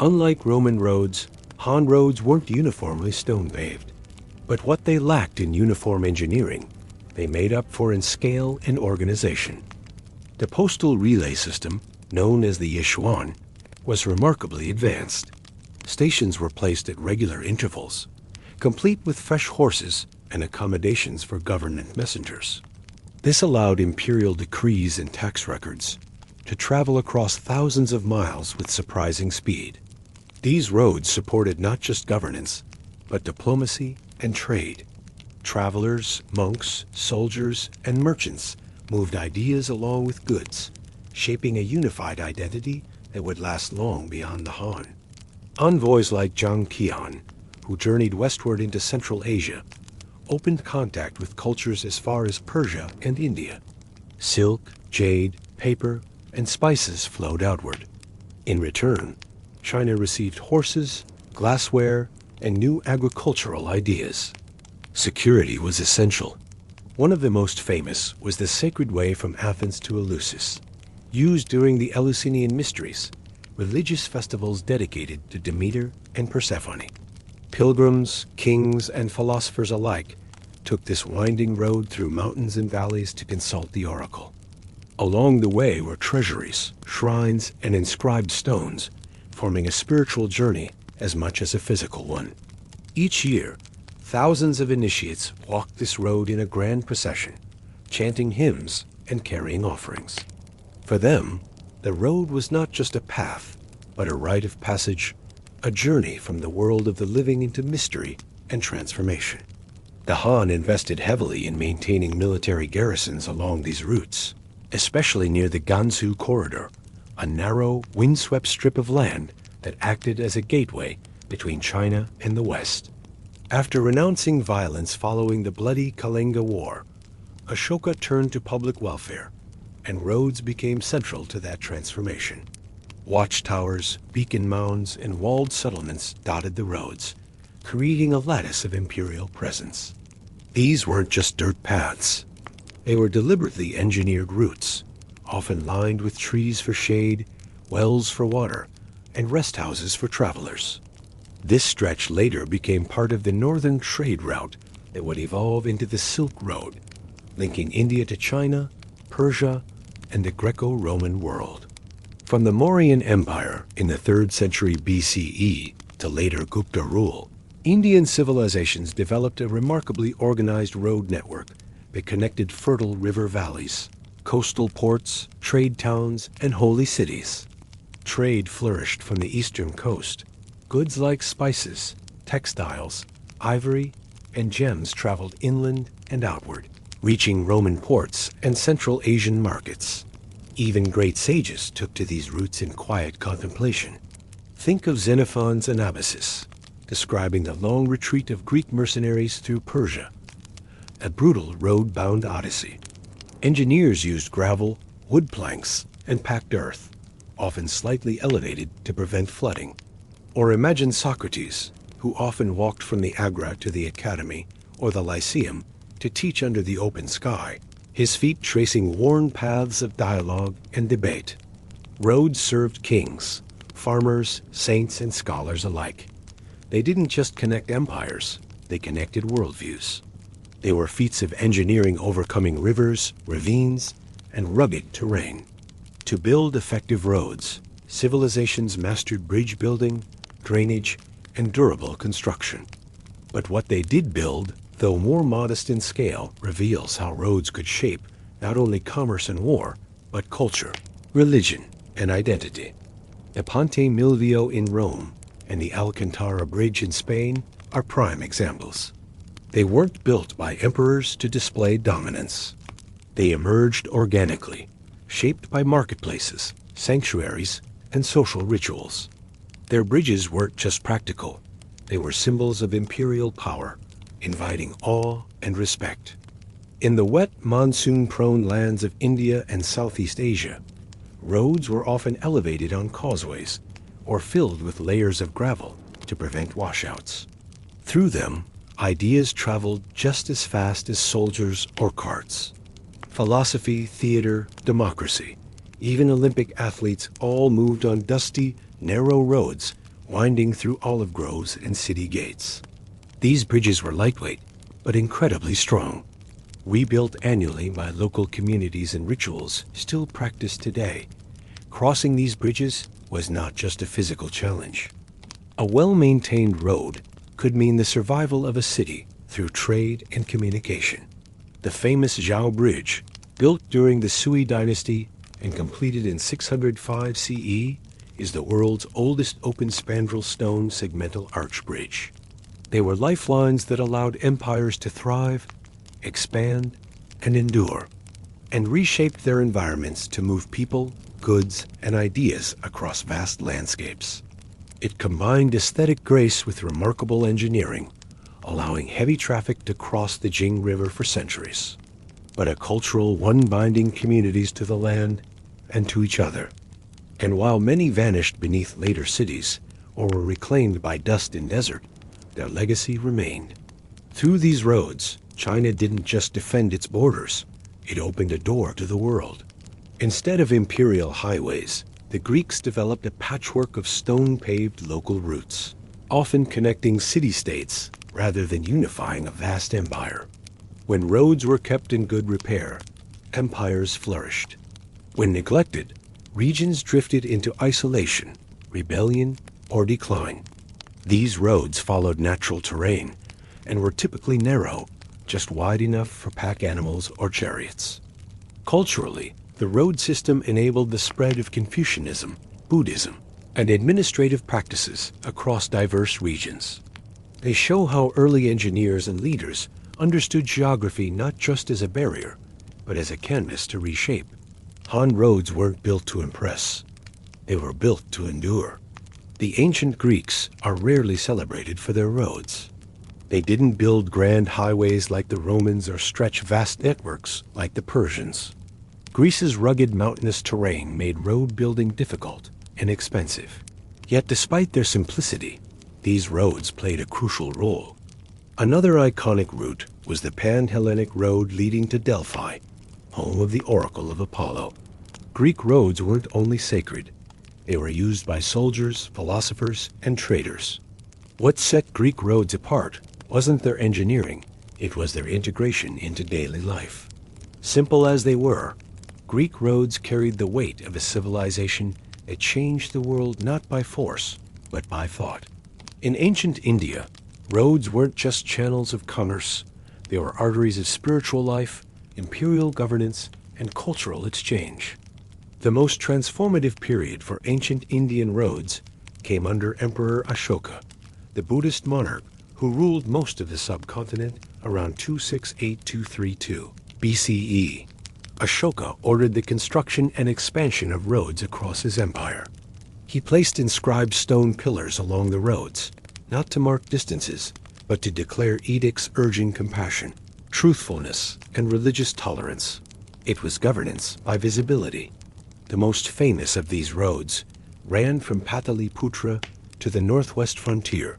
Unlike Roman roads, Han roads weren't uniformly stone-paved. But what they lacked in uniform engineering, they made up for in scale and organization. The postal relay system, known as the Yishuan, was remarkably advanced. Stations were placed at regular intervals, complete with fresh horses and accommodations for government messengers. This allowed imperial decrees and tax records to travel across thousands of miles with surprising speed. These roads supported not just governance, but diplomacy and trade. Travelers, monks, soldiers, and merchants moved ideas along with goods, shaping a unified identity that would last long beyond the Han. Envoys like Zhang Qian, who journeyed westward into Central Asia, opened contact with cultures as far as Persia and India. Silk, jade, paper, and spices flowed outward. In return, China received horses, glassware, and new agricultural ideas. Security was essential. One of the most famous was the sacred way from Athens to Eleusis, used during the Eleusinian Mysteries, religious festivals dedicated to Demeter and Persephone. Pilgrims, kings, and philosophers alike took this winding road through mountains and valleys to consult the oracle. Along the way were treasuries, shrines, and inscribed stones, forming a spiritual journey as much as a physical one. Each year, thousands of initiates walked this road in a grand procession, chanting hymns and carrying offerings. For them, the road was not just a path, but a rite of passage, a journey from the world of the living into mystery and transformation. The Han invested heavily in maintaining military garrisons along these routes, especially near the Gansu Corridor, a narrow, windswept strip of land that acted as a gateway between China and the West. After renouncing violence following the bloody Kalinga War, Ashoka turned to public welfare, and roads became central to that transformation. Watchtowers, beacon mounds, and walled settlements dotted the roads, creating a lattice of imperial presence. These weren't just dirt paths. They were deliberately engineered routes, often lined with trees for shade, wells for water, and rest houses for travelers. This stretch later became part of the northern trade route that would evolve into the Silk Road, linking India to China, Persia, and the Greco-Roman world. From the Mauryan Empire in the 3rd century BCE to later Gupta rule, Indian civilizations developed a remarkably organized road network that connected fertile river valleys, coastal ports, trade towns, and holy cities. Trade flourished from the eastern coast. Goods like spices, textiles, ivory, and gems traveled inland and outward, reaching Roman ports and Central Asian markets. Even great sages took to these routes in quiet contemplation. Think of Xenophon's Anabasis, describing the long retreat of Greek mercenaries through Persia, a brutal road-bound odyssey. Engineers used gravel, wood planks, and packed earth, often slightly elevated to prevent flooding. Or imagine Socrates, who often walked from the Agora to the Academy or the Lyceum to teach under the open sky, his feet tracing worn paths of dialogue and debate. Roads served kings, farmers, saints, and scholars alike. They didn't just connect empires, they connected worldviews. They were feats of engineering overcoming rivers, ravines, and rugged terrain. To build effective roads, civilizations mastered bridge building, drainage, and durable construction. But what they did build, though more modest in scale, reveals how roads could shape not only commerce and war, but culture, religion, and identity. The Ponte Milvio in Rome and the Alcantara Bridge in Spain are prime examples. They weren't built by emperors to display dominance. They emerged organically, shaped by marketplaces, sanctuaries, and social rituals. Their bridges weren't just practical. They were symbols of imperial power, inviting awe and respect. In the wet, monsoon-prone lands of India and Southeast Asia, roads were often elevated on causeways or filled with layers of gravel to prevent washouts. Through them, ideas traveled just as fast as soldiers or carts. Philosophy, theater, democracy. Even Olympic athletes all moved on dusty, narrow roads winding through olive groves and city gates. These bridges were lightweight, but incredibly strong. Rebuilt annually by local communities and rituals still practiced today. Crossing these bridges was not just a physical challenge. A well-maintained road could mean the survival of a city through trade and communication. The famous Zhao Bridge, built during the Sui dynasty and completed in 605 CE, is the world's oldest open spandrel stone segmental arch bridge. They were lifelines that allowed empires to thrive, expand, and endure, and reshaped their environments to move people, goods, and ideas across vast landscapes. It combined aesthetic grace with remarkable engineering, allowing heavy traffic to cross the Jing River for centuries, but a cultural one binding communities to the land and to each other. And while many vanished beneath later cities or were reclaimed by dust and desert, their legacy remained. Through these roads, China didn't just defend its borders, it opened a door to the world. Instead of imperial highways, the Greeks developed a patchwork of stone-paved local routes, often connecting city-states rather than unifying a vast empire. When roads were kept in good repair, empires flourished. When neglected, regions drifted into isolation, rebellion, or decline. These roads followed natural terrain and were typically narrow, just wide enough for pack animals or chariots. Culturally, the road system enabled the spread of Confucianism, Buddhism, and administrative practices across diverse regions. They show how early engineers and leaders understood geography not just as a barrier, but as a canvas to reshape. Han roads weren't built to impress. They were built to endure. The ancient Greeks are rarely celebrated for their roads. They didn't build grand highways like the Romans or stretch vast networks like the Persians. Greece's rugged mountainous terrain made road building difficult and expensive. Yet despite their simplicity, these roads played a crucial role. Another iconic route was the Pan-Hellenic road leading to Delphi, home of the Oracle of Apollo. Greek roads weren't only sacred. They were used by soldiers, philosophers, and traders. What set Greek roads apart wasn't their engineering, it was their integration into daily life. Simple as they were, Greek roads carried the weight of a civilization that changed the world not by force, but by thought. In ancient India, roads weren't just channels of commerce, they were arteries of spiritual life, imperial governance, and cultural exchange. The most transformative period for ancient Indian roads came under Emperor Ashoka, the Buddhist monarch who ruled most of the subcontinent around 268-232 BCE. Ashoka ordered the construction and expansion of roads across his empire. He placed inscribed stone pillars along the roads, not to mark distances, but to declare edicts urging compassion, truthfulness, and religious tolerance. It was governance by visibility. The most famous of these roads ran from Pataliputra to the northwest frontier,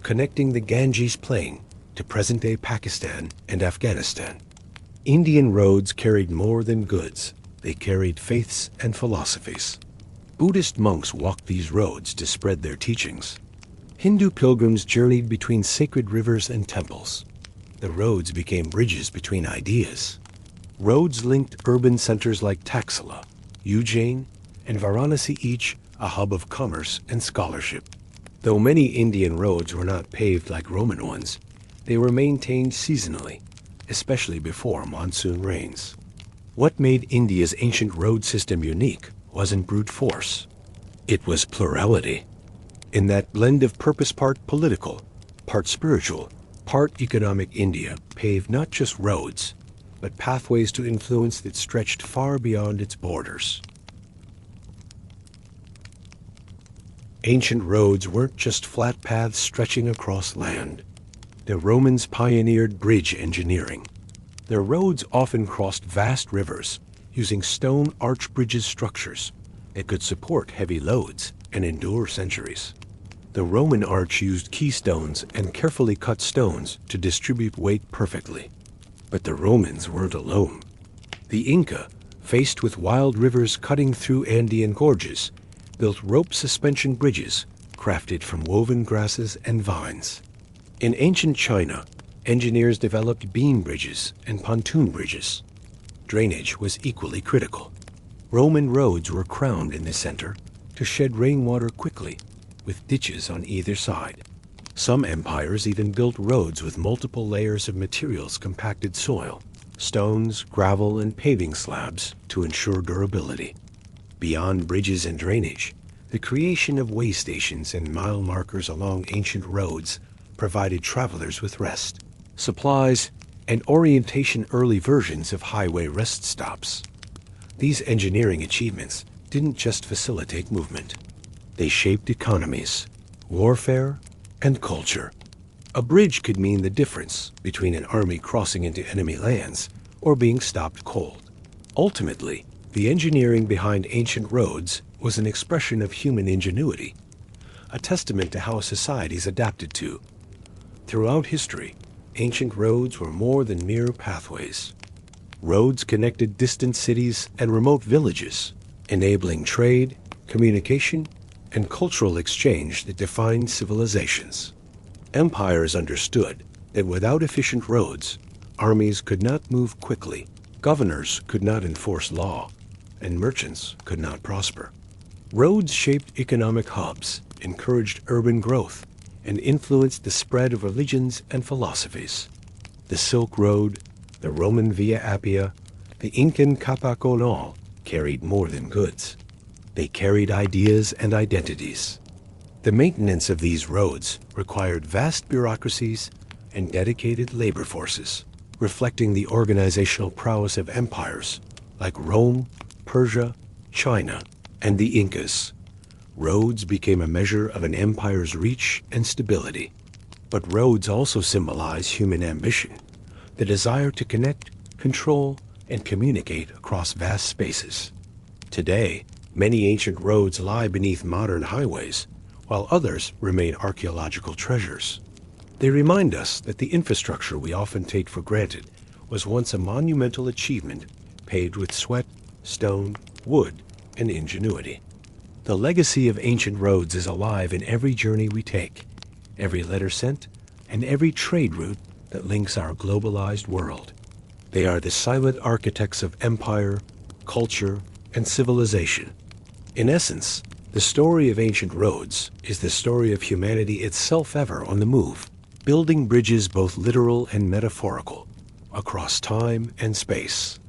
connecting the Ganges Plain to present-day Pakistan and Afghanistan. Indian roads carried more than goods. They carried faiths and philosophies. Buddhist monks walked these roads to spread their teachings. Hindu pilgrims journeyed between sacred rivers and temples. The roads became bridges between ideas. Roads linked urban centers like Taxila, Ujjain, and Varanasi, each a hub of commerce and scholarship. Though many Indian roads were not paved like Roman ones, they were maintained seasonally, especially before monsoon rains. What made India's ancient road system unique wasn't brute force. It was plurality. In that blend of purpose, part political, part spiritual, part economic, India paved not just roads, but pathways to influence that stretched far beyond its borders. Ancient roads weren't just flat paths stretching across land. The Romans pioneered bridge engineering. Their roads often crossed vast rivers, using stone arch bridges structures that could support heavy loads and endure centuries. The Roman arch used keystones and carefully cut stones to distribute weight perfectly. But the Romans weren't alone. The Inca, faced with wild rivers cutting through Andean gorges, built rope suspension bridges crafted from woven grasses and vines. In ancient China, engineers developed beam bridges and pontoon bridges. Drainage was equally critical. Roman roads were crowned in the center to shed rainwater quickly, with ditches on either side. Some empires even built roads with multiple layers of materials compacted soil, stones, gravel, and paving slabs to ensure durability. Beyond bridges and drainage, the creation of way stations and mile markers along ancient roads provided travelers with rest, supplies, and orientation. Early versions of highway rest stops. These engineering achievements didn't just facilitate movement. They shaped economies, warfare, and culture. A bridge could mean the difference between an army crossing into enemy lands or being stopped cold. Ultimately, the engineering behind ancient roads was an expression of human ingenuity, a testament to how societies adapted to. Throughout history, ancient roads were more than mere pathways. Roads connected distant cities and remote villages, enabling trade, communication, and cultural exchange that defined civilizations. Empires understood that without efficient roads, armies could not move quickly, governors could not enforce law, and merchants could not prosper. Roads shaped economic hubs, encouraged urban growth, and influenced the spread of religions and philosophies. The Silk Road, the Roman Via Appia, the Incan Capaconal carried more than goods. They carried ideas and identities. The maintenance of these roads required vast bureaucracies and dedicated labor forces, reflecting the organizational prowess of empires like Rome, Persia, China, and the Incas. Roads became a measure of an empire's reach and stability. But roads also symbolize human ambition, the desire to connect, control, and communicate across vast spaces. Today, many ancient roads lie beneath modern highways, while others remain archaeological treasures. They remind us that the infrastructure we often take for granted was once a monumental achievement paved with sweat, stone, wood, and ingenuity. The legacy of ancient roads is alive in every journey we take, every letter sent, and every trade route that links our globalized world. They are the silent architects of empire, culture, and civilization. In essence, the story of ancient roads is the story of humanity itself ever on the move, building bridges both literal and metaphorical, across time and space.